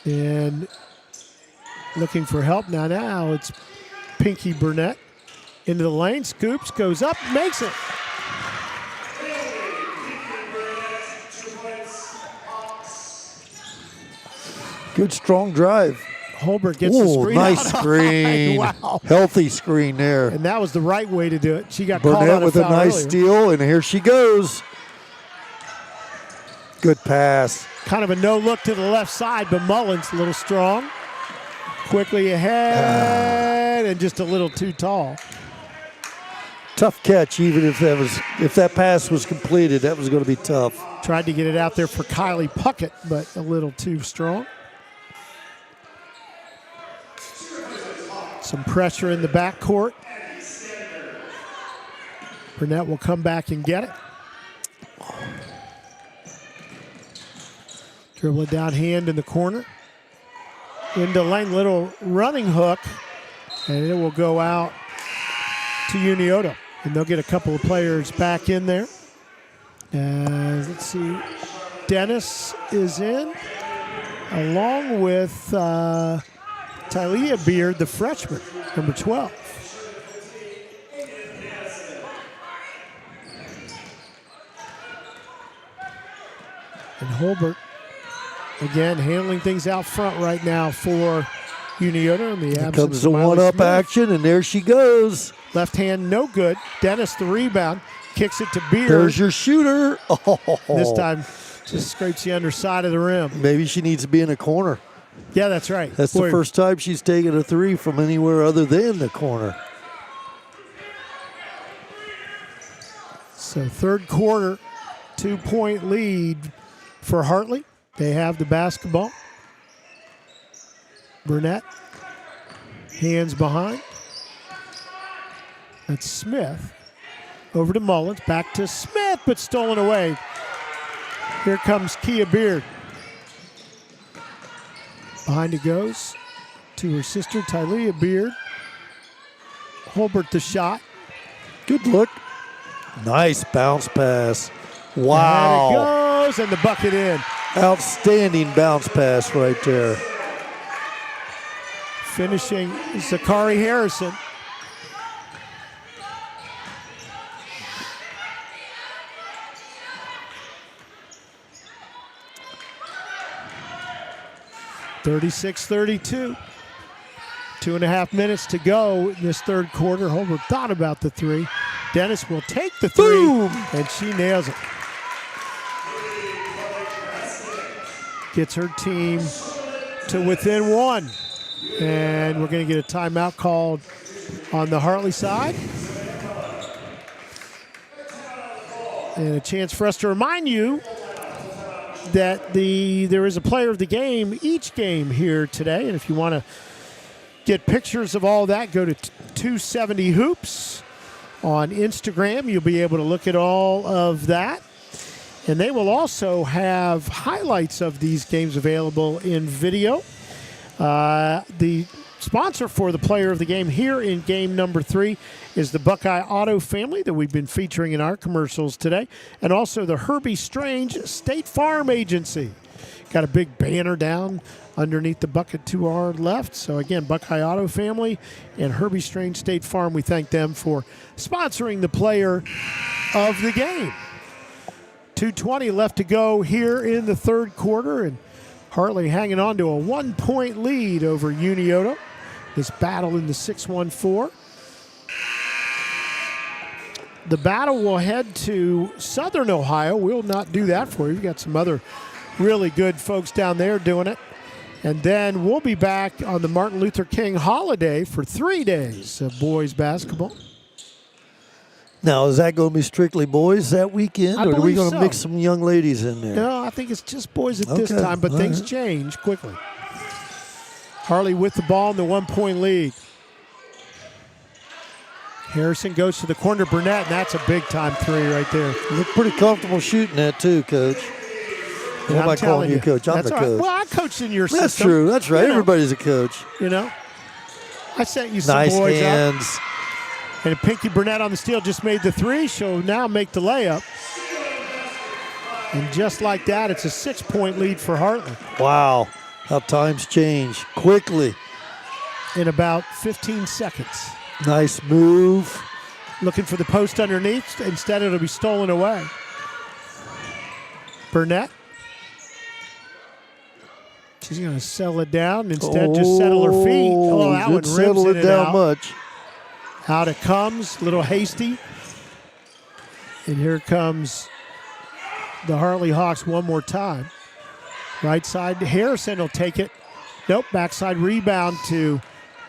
And looking for help now. Now it's Pinky Burnett into the lane, scoops, goes up, makes it. Good strong drive. Holbert gets the screen nice out. screen. Wow. Healthy screen there. And that was the right way to do it. She got called Burnett out with a nice steal, and here she goes. Good pass. Kind of a no look to the left side, but Mullins a little strong. Quickly ahead and just a little too tall. Tough catch, even if that pass was completed, that was going to be tough. Tried to get it out there for Kylie Puckett, but a little too strong. Some pressure in the backcourt. Burnett will come back and get it. Dribble it down hand in the corner. Into lane, little running hook, and it will go out to Unioto. And they'll get a couple of players back in there. Let's see. Dennis is in, along with Tylia Beard, the freshman, number 12. And Holbert, again, handling things out front right now for Unioto. In the Here absence comes the of Miley one-up Smith. action, and there she goes. Left hand, no good. Dennis, the rebound, kicks it to Beard. There's your shooter. Oh. This time, just scrapes the underside of the rim. Maybe she needs to be in a corner. Yeah, that's right. That's the first time she's taken a three from anywhere other than the corner. So third quarter, 2-point lead for Hartley. They have the basketball. Burnett, hands behind. That's Smith. Over to Mullins, back to Smith, but stolen away. Here comes Kia Beard. Behind it goes to her sister, Tylia Beard. Holbert the shot. Good look. Nice bounce pass. And Wow. it goes, and the bucket in. Outstanding bounce pass right there. Finishing Zakari Harrison. (36-32). 2.5 minutes to go in this third quarter. Holbert thought about the three. Dennis will take the three, Boom. and she nails it. Gets her team to within one. And we're going to get a timeout called on the Hartley side. And a chance for us to remind you that there is a player of the game each game here today. And if you want to get pictures of all that, go to 270 Hoops on Instagram. You'll be able to look at all of that. And they will also have highlights of these games available in video. The sponsor for the player of the game here in game number 3 is the Buckeye Auto family that we've been featuring in our commercials today, and also the Herbie Strange State Farm Agency. Got a big banner down underneath the bucket to our left. So again, Buckeye Auto family and Herbie Strange State Farm, we thank them for sponsoring the player of the game. 2:20 left to go here in the third quarter, and Hartley hanging on to a 1-point lead over Unioto. This battle in the 6-1-4. the battle will head to Southern Ohio. We'll not do that for you. We've got some other really good folks down there doing it. And then we'll be back on the Martin Luther King holiday for 3 days of boys basketball. Now, is that going to be strictly boys that weekend, I or are we believe going to so. mix some young ladies in there? No, I think it's just boys at this Okay, time, but all things right. change quickly. Hartley with the ball in the 1-point lead. Harrison goes to the corner, Burnett, and that's a big-time three right there. Look pretty comfortable shooting that too, Coach. And What am I telling calling you, Coach? I'm that's the all right. coach. Well, I coached in your system. That's true. That's right. You know, Everybody's a coach. You know, I sent you some Nice boys hands. up. And Pinky Burnett on the steal just made the three. She'll now make the layup. And just like that, it's a 6-point lead for Hartley Wow. How times change quickly. in about 15 seconds. Nice move. Looking for the post underneath. Instead, it'll be stolen away. Burnett. She's going to settle it down. Instead, just settle her feet. Oh, that one didn't rims settle it down out. much. Out it comes, a little hasty. And here comes the Hartley Hawks one more time. Right side to Harrison will take it. Nope, backside rebound to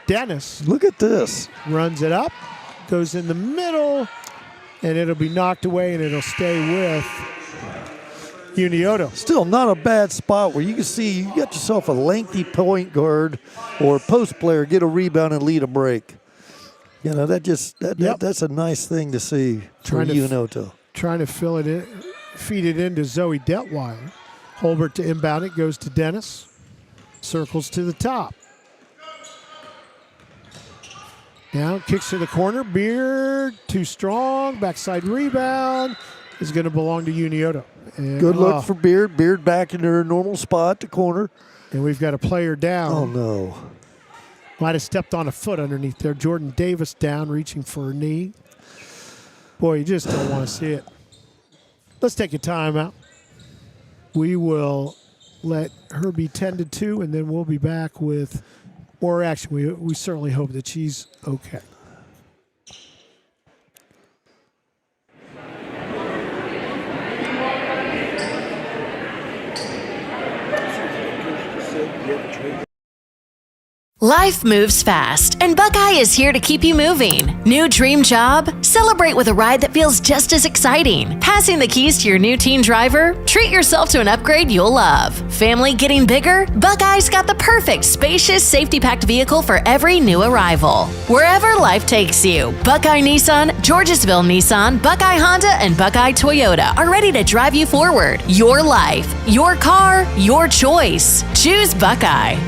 Dennis. Look at this. Runs it up, goes in the middle, and it'll be knocked away, and it'll stay with Unioto. Still not a bad spot where you can see you got yourself a lengthy point guard or post player get a rebound and lead a break. You know, that's a nice thing to see for Unioto. Trying to fill it in, feed it into Zoe Detweiler. Holbert to inbound it, goes to Dennis. Circles to the top. Down, kicks to the corner. Beard, too strong. Backside rebound is going to belong to Unioto. And, Good look for Beard. Beard back in her normal spot, the corner. And we've got a player down. Oh, no. Might have stepped on a foot underneath there. Jordan Davis down, reaching for her knee. Boy, you just don't want to see it. Let's take a timeout. We will let her be 10-2, and then we'll be back with more action. We certainly hope that she's okay. Life moves fast, and Buckeye is here to keep you moving. New dream job? Celebrate with a ride that feels just as exciting. Passing the keys to your new teen driver? Treat yourself to an upgrade you'll love. Family getting bigger? Buckeye's got the perfect spacious, safety-packed vehicle for every new arrival. Wherever life takes you, Buckeye Nissan, Georgesville Nissan, Buckeye Honda, and Buckeye Toyota are ready to drive you forward. Your life, your car, your choice. Choose Buckeye.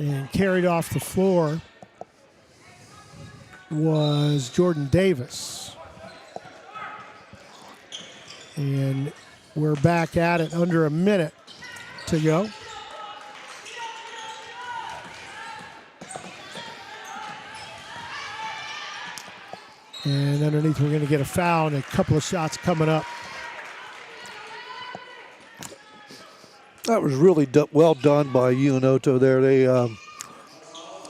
And carried off the floor was Jordan Davis. And we're back at it, under a minute to go. And underneath, we're going to get a foul and a couple of shots coming up. That was really well done by Unioto there. They,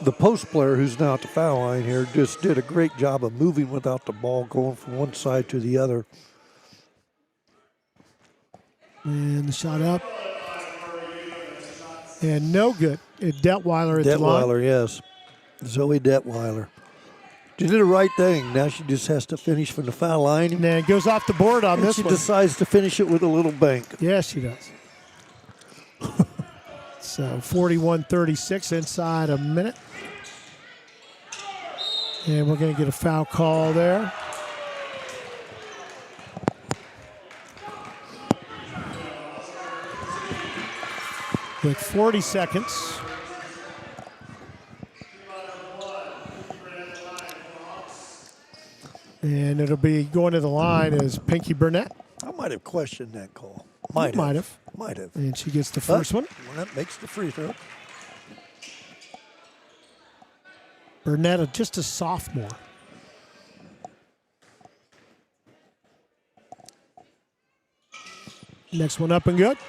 the post player who's now at the foul line here just did a great job of moving without the ball, going from one side to the other. And the shot up. And no good. Detweiler at the line. Detweiler, yes. Zoe Detweiler. She did the right thing. Now she just has to finish from the foul line. And then it goes off the board on and this she one. decides to finish it with a little bank. Yes, she does. So 41-36 inside a minute. And we're going to get a foul call there. With 40 seconds. And it'll be going to the line as Pinky Burnett. I might have questioned that call. Might have. Might have. And she gets the first one. Well, that makes the free throw. Burnett, just a sophomore. Next one up and good.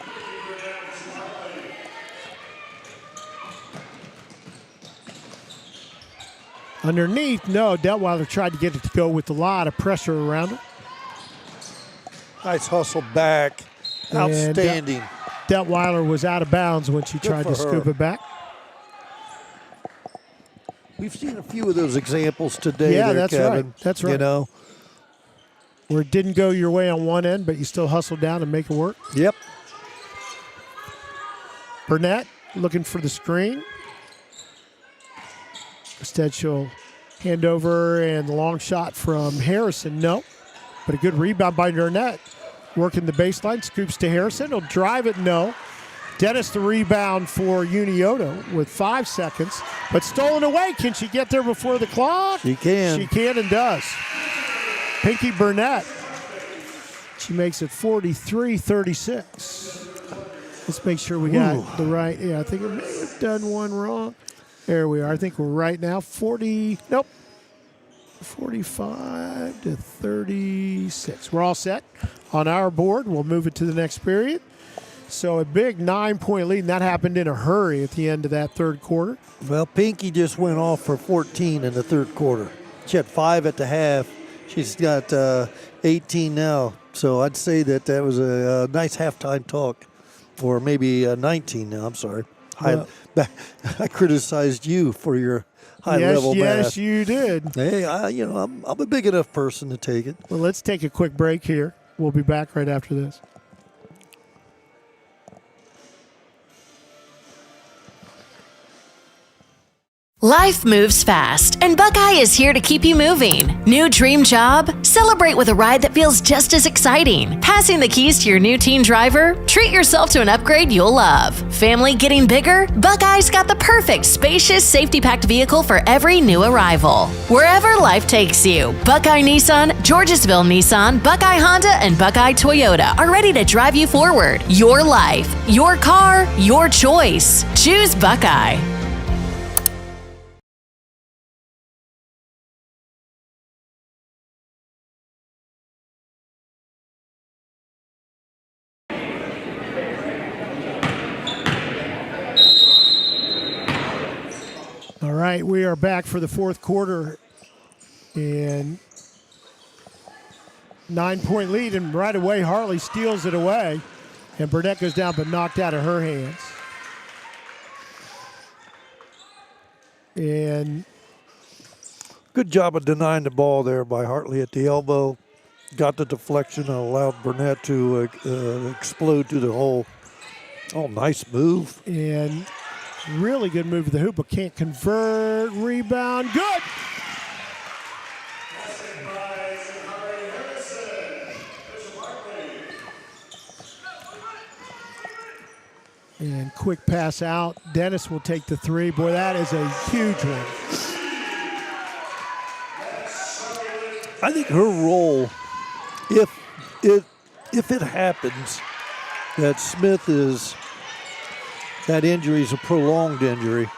Underneath, no, Detweiler tried to get it to go with a lot of pressure around it. Nice hustle back. Outstanding. Detweiler was out of bounds when she tried to scoop it back. We've seen a few of those examples today. Yeah, there, that's Kevin. right. That's right. You know, where it didn't go your way on one end, but you still hustle down and make it work. Yep. Burnett looking for the screen. Instead, she'll hand over, and the long shot from Harrison, no. But a good rebound by Burnett. Working the baseline, scoops to Harrison. He'll drive it, no. Dennis the rebound for Unioto with 5 seconds, but stolen away. Can she get there before the clock? She can. She can and does. Pinky Burnett. She makes it 43-36. Let's make sure we got the right. Yeah, I think I may have done one wrong. There we are. I think we're right now. 45-36. We're all set on our board. We'll move it to the next period. So a big 9-point lead, and that happened in a hurry at the end of that third quarter. Well, Pinky just went off for 14 in the third quarter. She had 5 at the half. She's got 18 now. So I'd say that was a nice halftime talk. Or maybe 19 now, I'm sorry. Well, I criticized you for your high-level math. Yes, you did. Hey, I'm a big enough person to take it. Well, let's take a quick break here. We'll be back right after this. Life moves fast, and Buckeye is here to keep you moving. New dream job? Celebrate with a ride that feels just as exciting. Passing the keys to your new teen driver? Treat yourself to an upgrade you'll love. Family getting bigger? Buckeye's got the perfect spacious, safety-packed vehicle for every new arrival. Wherever life takes you, Buckeye Nissan, Georgesville Nissan, Buckeye Honda, and Buckeye Toyota are ready to drive you forward. Your life, your car, your choice. Choose Buckeye. All right, we are back for the fourth quarter, and 9-point lead, and right away Hartley steals it away, and Burnett goes down but knocked out of her hands. And good job of denying the ball there by Hartley at the elbow. Got the deflection and allowed Burnett to explode through the hole. Oh, nice move. And really good move to the hoop, but can't convert. Rebound, good. And quick pass out. Dennis will take the three. Boy, that is a huge one. I think her role, if it happens that that injury is a prolonged injury,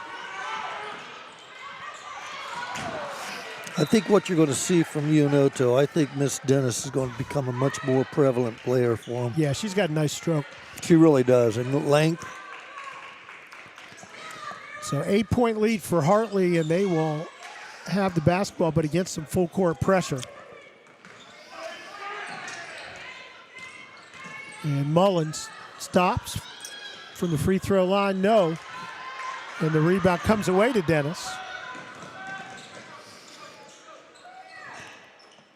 I think what you're going to see from Unioto, I think Miss Dennis is going to become a much more prevalent player for him. Yeah, she's got a nice stroke. She really does. And length. So 8-point lead for Hartley, and they will have the basketball, but against some full court pressure. And Mullins stops from the free throw line, no. And the rebound comes away to Dennis.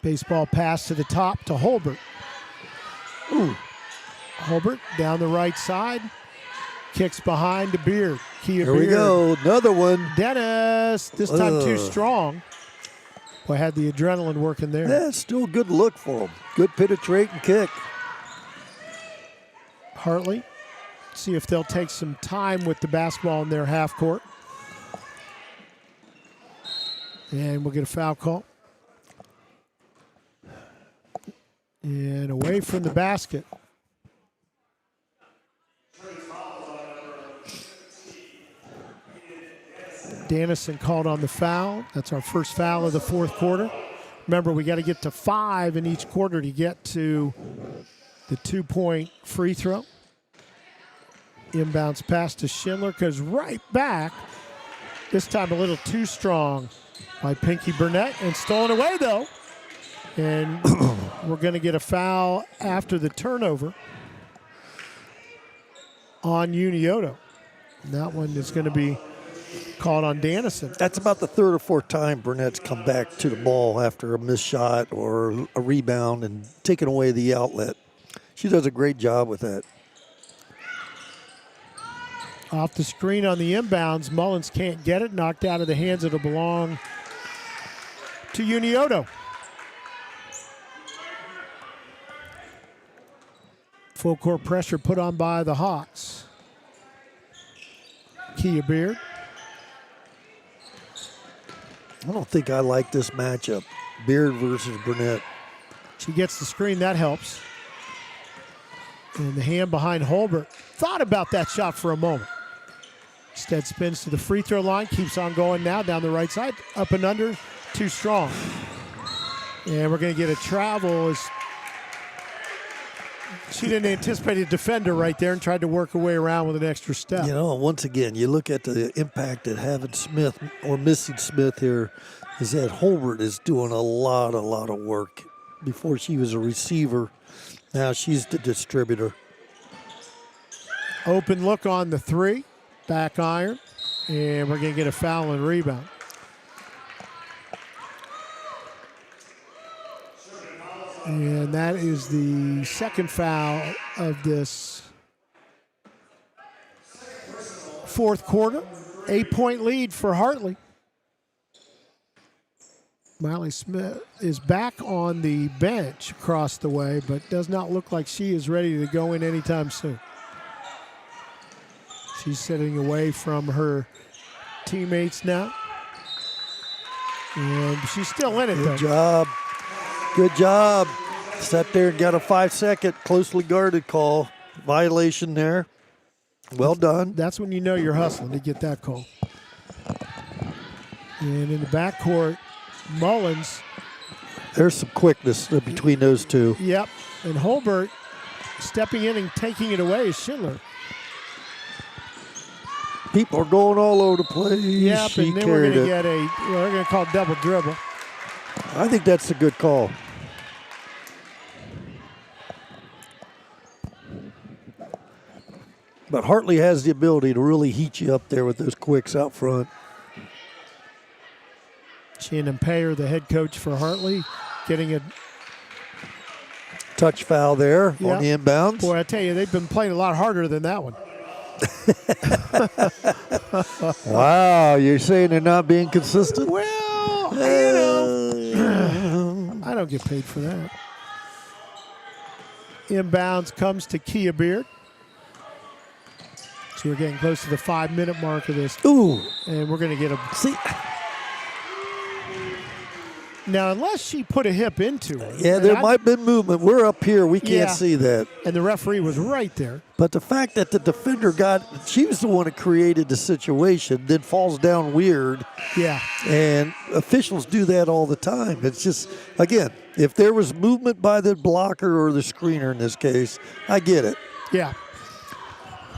Baseball pass to the top to Holbert. Ooh. Holbert down the right side. Kicks behind to Beard. Here we go. Another one. Dennis, this time too strong. Boy, had the adrenaline working there. Yeah, still a good look for him. Good penetrating kick. Hartley, see if they'll take some time with the basketball in their half court. And we'll get a foul call. And away from the basket. Dannison called on the foul. That's our first foul of the fourth quarter. Remember, we got to get to 5 in each quarter to get to the 2-point free throw. Inbounds pass to Schindler, goes right back. This time a little too strong by Pinky Burnett, and stolen away though. And we're going to get a foul after the turnover on Unioto. And that one is going to be called on Dannison. That's about the third or fourth time Burnett's come back to the ball after a missed shot or a rebound and taken away the outlet. She does a great job with that. Off the screen on the inbounds, Mullins can't get it. Knocked out of the hands. It'll belong to Unioto. Full court pressure put on by the Hawks. Kia Beard. I don't think I like this matchup. Beard versus Burnett. She gets the screen. That helps. And the hand behind Holbert. Thought about that shot for a moment. Instead spins to the free throw line. Keeps on going now down the right side. Up and under. Too strong. And we're going to get a travel as she didn't anticipate a defender right there and tried to work her way around with an extra step. You know, once again, you look at the impact that having Smith or missing Smith here is that Holbert is doing a lot of work. Before she was a receiver, now she's the distributor. Open look on the three. Back iron. And we're going to get a foul and rebound. And that is the second foul of this fourth quarter. 8-point lead for Hartley. Miley Smith is back on the bench across the way, but does not look like she is ready to go in anytime soon. She's sitting away from her teammates now. And she's still in it, though. Good job. Good job. Sat there and got a 5-second closely guarded call. Violation there. Well done. That's when you know you're hustling to get that call. And in the backcourt, Mullins. There's some quickness between those two. Yep. And Holbert stepping in and taking it away is Schindler. People are going all over the place. Yep, She and then we're going to carried it. get we're going to call double dribble. I think that's a good call. But Hartley has the ability to really heat you up there with those quicks out front. Shannon Payer, the head coach for Hartley, getting a touch foul there on the inbounds. Boy, I tell you, they've been playing a lot harder than that one. Wow, you're saying they're not being consistent? Well, you know, I don't get paid for that. Inbounds comes to Kia Beard. So we're getting close to the 5-minute mark of this. Ooh. And we're going to get a... See, Now, unless she put a hip into it. yeah, there might have been movement. We're up here. We can't Yeah. see that. And the referee was right there. But the fact that the defender she was the one that created the situation, then falls down weird. Yeah. And officials do that all the time. It's just, again, if there was movement by the blocker or the screener in this case, I get it. Yeah.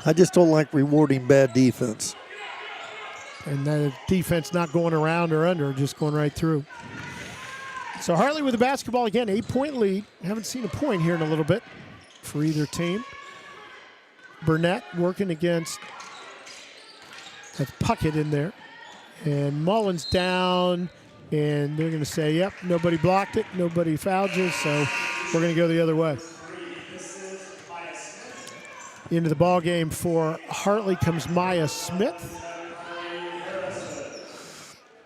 I just don't like rewarding bad defense. And the defense not going around or under, just going right through. So Hartley with the basketball again, 8-point lead. Haven't seen a point here in a little bit for either team. Burnett working against, that's Puckett in there. And Mullins down, and they're going to say, yep, nobody blocked it, nobody fouled you, so we're going to go the other way. Into the ball game for Hartley comes Maya Smith.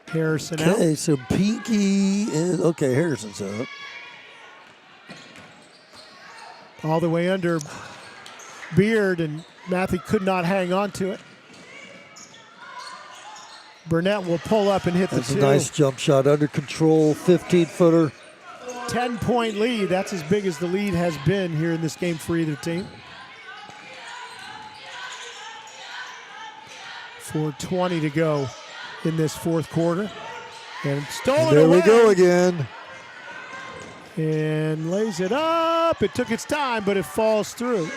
Harrison out. Okay, so Pinky is, okay, Harrison's up. All the way under Beard, and Matthew could not hang on to it. Burnett will pull up and hit That's the a two. nice jump shot, under control, 15-footer. 10-point lead. That's as big as the lead has been here in this game for either team. 4:20 to go in this fourth quarter. And stolen There away. we go again. And lays it up. It took its time, but it falls through.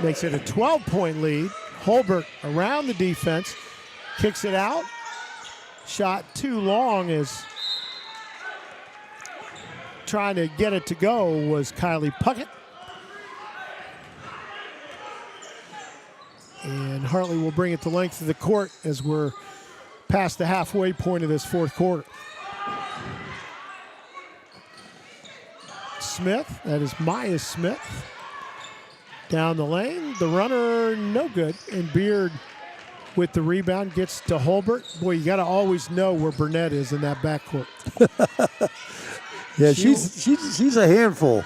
Makes it a 12-point lead. Holbert around the defense. Kicks it out. Shot too long as trying to get it to go was Kylie Puckett. And Hartley will bring it to length of the court as we're past the halfway point of this fourth quarter. Smith, that is Maya Smith. Down the lane, the runner, no good. And Beard with the rebound gets to Holbert. Boy, you got to always know where Burnett is in that backcourt. Yeah, she's a handful.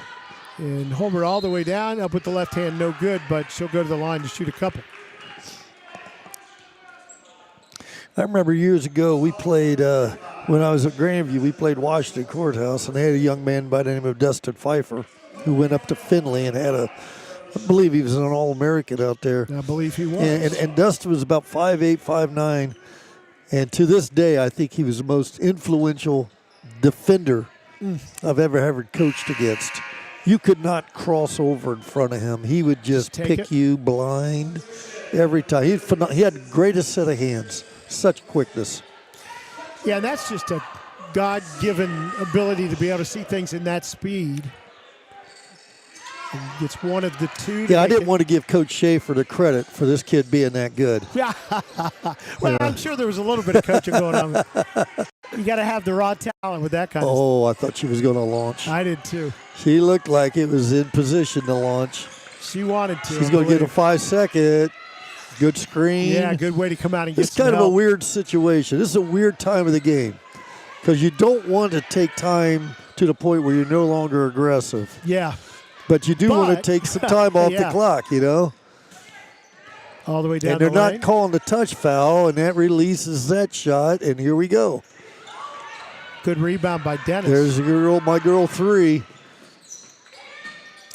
And Holbert all the way down, up with the left hand, no good, but she'll go to the line to shoot a couple. I remember years ago we played, when I was at Grandview, we played Washington Courthouse, and they had a young man by the name of Dustin Pfeiffer who went up to Findlay and had I believe he was an All-American out there. I believe he was. And Dustin was about 5'8", 5'9", and to this day I think he was the most influential defender I've ever coached against. You could not cross over in front of him. He would just pick you blind every time. He had the greatest set of hands, such quickness. Yeah, that's just a God-given ability to be able to see things in that speed. And it's one of the two. Yeah, I didn't want to give Coach Schaefer the credit for this kid being that good. Yeah. Well, I'm sure there was a little bit of coaching going on. You got to have the raw talent with that kind of stuff. Oh, I thought she was going to launch. I did too. She looked like it was in position to launch. She wanted to. She's going to get a 5-second. Good screen. Yeah, good way to come out and get It's kind of help. a weird situation. This is a weird time of the game because you don't want to take time to the point where you're no longer aggressive. Yeah. But you do want to take some time off the clock, you know. All the way down and they're the not lane. calling the touch foul, and that releases that shot, and here we go. Good rebound by Dennis. There's my girl 3.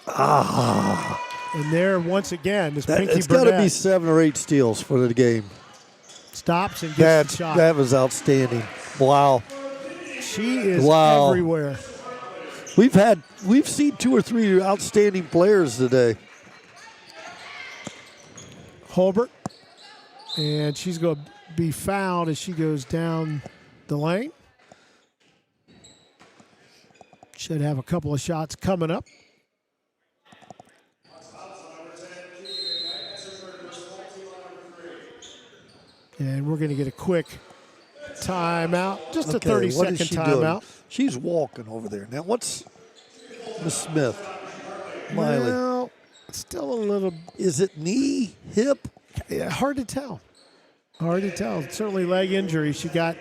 And there, once again, is Pinky It's got Burnett. to be 7 or 8 steals for the game. Stops and gets the shot. That was outstanding. Wow. She is Wow. everywhere. We've seen 2 or 3 outstanding players today. Holbert. And she's going to be fouled as she goes down the lane. Should have a couple of shots coming up. And we're going to get a quick timeout. Just a 30-second timeout. She's walking over there. Now, what's Miss Smith? Miley. Well, still a little. Is it knee, hip? Yeah, hard to tell. Hard to tell. Certainly leg injury. She got,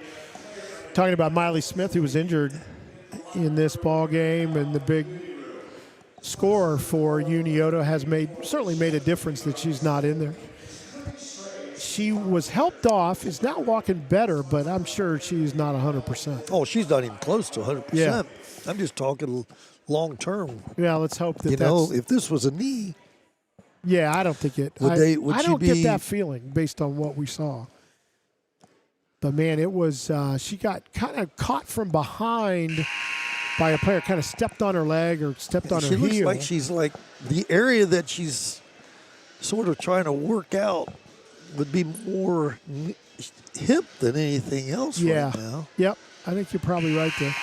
talking about Miley Smith, who was injured in this ball game, and the big scorer for Unioto, has certainly made a difference that she's not in there. She was helped off, is now walking better, but I'm sure she's not 100%. Oh, she's not even close to 100%. Yeah. I'm just talking long term. Yeah, let's hope that if this was a knee, yeah, I don't think it. Would I she don't be, get that feeling based on what we saw. But man, it was she got kind of caught from behind by a player, kind of stepped on her leg or stepped on her heel. She looks like she's like the area that she's sort of trying to work out would be more hip than anything else right now. Yep, I think you're probably right there.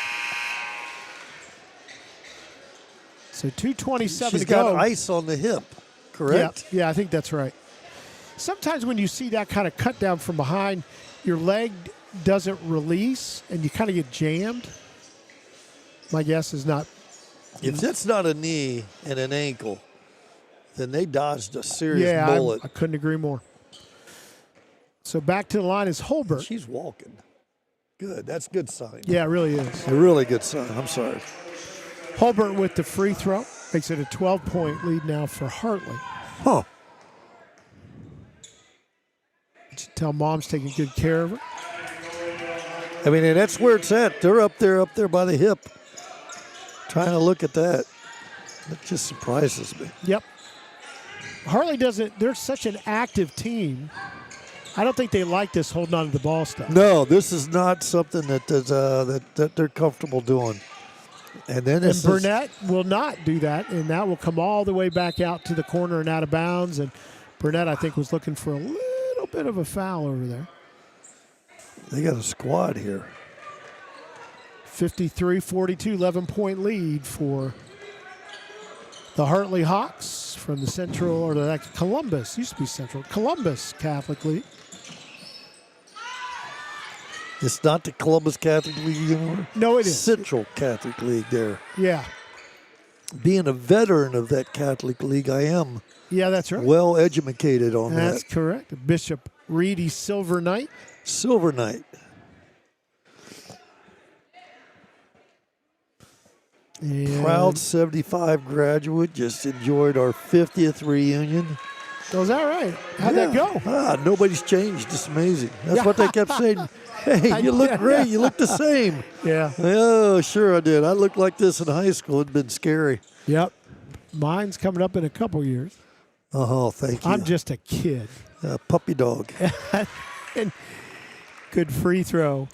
So 2:27 She's to go. got ice on the hip, correct? Yeah, I think that's right. Sometimes when you see that kind of cut down from behind, your leg doesn't release and you kind of get jammed. My guess is not. If that's not a knee and an ankle, then they dodged a serious bullet. I couldn't agree more. So back to the line is Holbert. She's walking. Good. That's a good sign. Yeah, it really is. A really good sign. I'm sorry. Holbert with the free throw. Makes it a 12-point lead now for Hartley. Huh. You should tell Mom's taking good care of her. I mean, and that's where it's at. They're up there by the hip. Trying to look at that. That just surprises me. Yep. Hartley doesn't, they're such an active team. I don't think they like this holding on to the ball stuff. No, this is not something that that they're comfortable doing. And then Burnett will not do that, and that will come all the way back out to the corner and out of bounds. And Burnett, I think, was looking for a little bit of a foul over there. They got a squad here. 53-42, 11-point lead for the Hartley Hawks from the Central, or the Columbus, used to be Central, Columbus Catholic League. It's not the Columbus Catholic League anymore? No, it is. Central Catholic League there. Yeah. Being a veteran of that Catholic League, I am that's right. well educated on That's that. correct. Bishop Reedy Silver Knight. Silver Knight. And Proud 75 graduate. Just enjoyed our 50th reunion. Was that right? How'd that go? Nobody's changed. It's amazing. That's what they kept saying. Hey, you look great. You look the same. Yeah. Oh, sure I did. I looked like this in high school. It'd been scary. Yep. Mine's coming up in a couple years. Oh, thank you. I'm just a kid. Puppy dog. And good free throw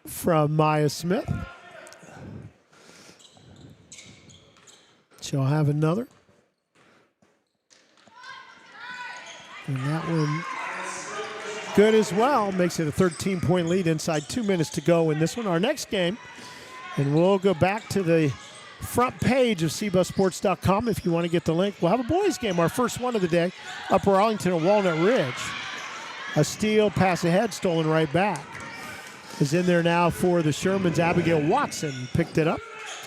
from Maya Smith. She'll have another. And that one good as well. Makes it a 13-point lead inside 2 minutes to go in this one. Our next game, and we'll go back to the front page of cbusports.com if you want to get the link. We'll have a boys game, our first one of the day, Upper Arlington and Walnut Ridge. A steal, pass ahead, stolen right back. Is in there now for the Shermans. Abigail Watson picked it up.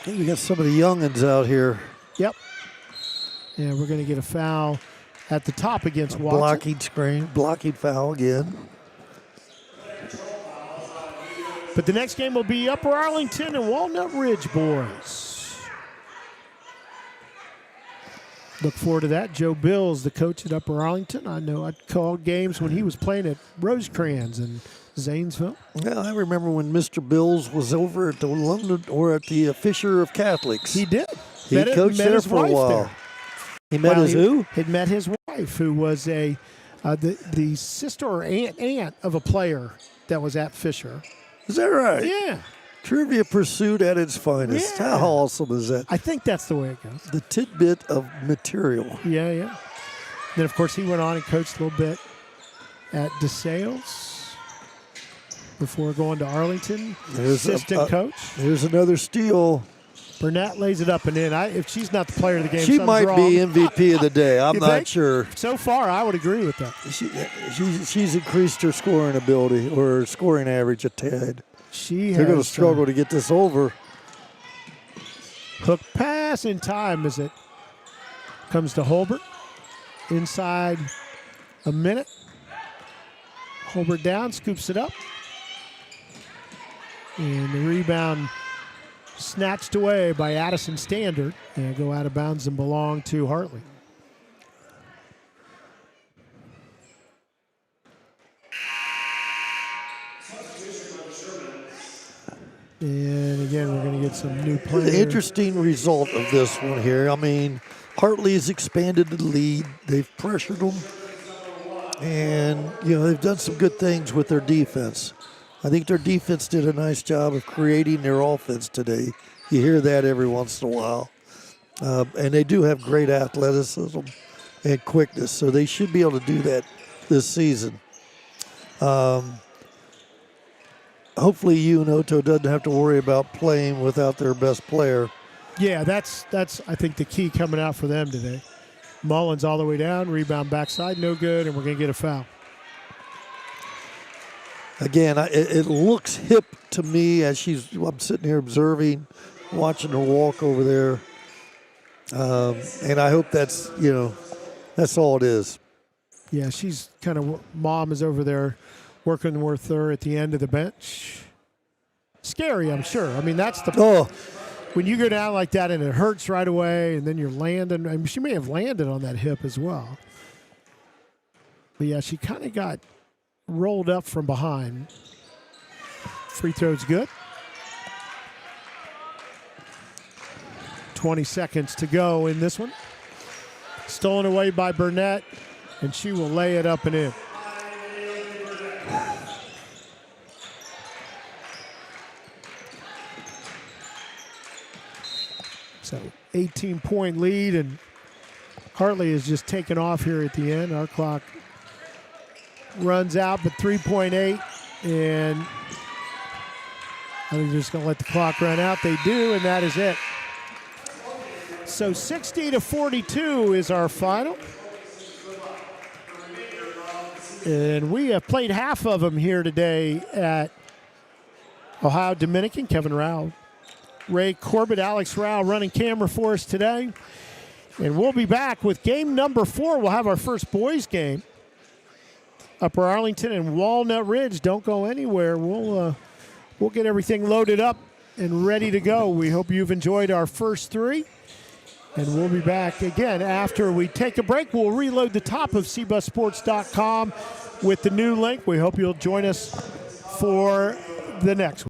Hey, we got some of the youngins out here. Yep. And we're going to get a foul at the top against Watson. Blocking screen, blocking foul again. But the next game will be Upper Arlington and Walnut Ridge boys. Look forward to that. Joe Bills, the coach at Upper Arlington. I know I'd called games when he was playing at Rosecrans in Zanesville. Yeah, I remember when Mr. Bills was over at the London or at the Fisher of Catholics. He did. He coached there for a while. There. He met his who? He met his wife, who was the sister or aunt of a player that was at Fisher. Is that right? Yeah. Trivia pursuit at its finest. Yeah. How awesome is that? I think that's the way it goes. The tidbit of material. Yeah. Then, of course, he went on and coached a little bit at DeSales before going to Arlington. Assistant coach. There's another steal. Burnett lays it up and in. If she's not the player of the game, she might wrong. be MVP of the day. I'm You not think? sure. So far, I would agree with that. She's increased her scoring ability or scoring average a tad. They're going to struggle to get this over. Hook pass in time as it comes to Holbert. Inside a minute. Holbert down, scoops it up. And the rebound snatched away by Addison Standard and go out of bounds and belong to Hartley. And again, we're going to get some new players. The interesting result of this one here. I mean, Hartley's expanded the lead. They've pressured them. And, they've done some good things with their defense. I think their defense did a nice job of creating their offense today. You hear that every once in a while. And they do have great athleticism and quickness, so they should be able to do that this season. Hopefully Unioto doesn't have to worry about playing without their best player. Yeah, that's I think the key coming out for them today. Mullins all the way down, rebound backside, no good, and we're going to get a foul. Again, it looks hip to me as I'm sitting here observing, watching her walk over there. And I hope that's all it is. Yeah, she's kind of, mom is over there working with her at the end of the bench. Scary, I'm sure. I mean, that's when you go down like that and it hurts right away and then you're landing. I mean, she may have landed on that hip as well. But yeah, she kind of got rolled up from behind. Free throw's good. 20 seconds to go in this one. Stolen away by Burnett, and she will lay it up and in. So 18-point lead, and Hartley is just taking off here at the end. Our clock runs out, but 3.8, and I think they're just going to let the clock run out. They do, and that is it. So 60-42 is our final. And we have played half of them here today at Ohio Dominican. Kevin Rao, Ray Corbett, Alex Rao running camera for us today. And we'll be back with game number 4. We'll have our first boys game. Upper Arlington and Walnut Ridge. Don't go anywhere. We'll get everything loaded up and ready to go. We hope you've enjoyed our first 3. And we'll be back again after we take a break. We'll reload the top of cbussports.com with the new link. We hope you'll join us for the next one.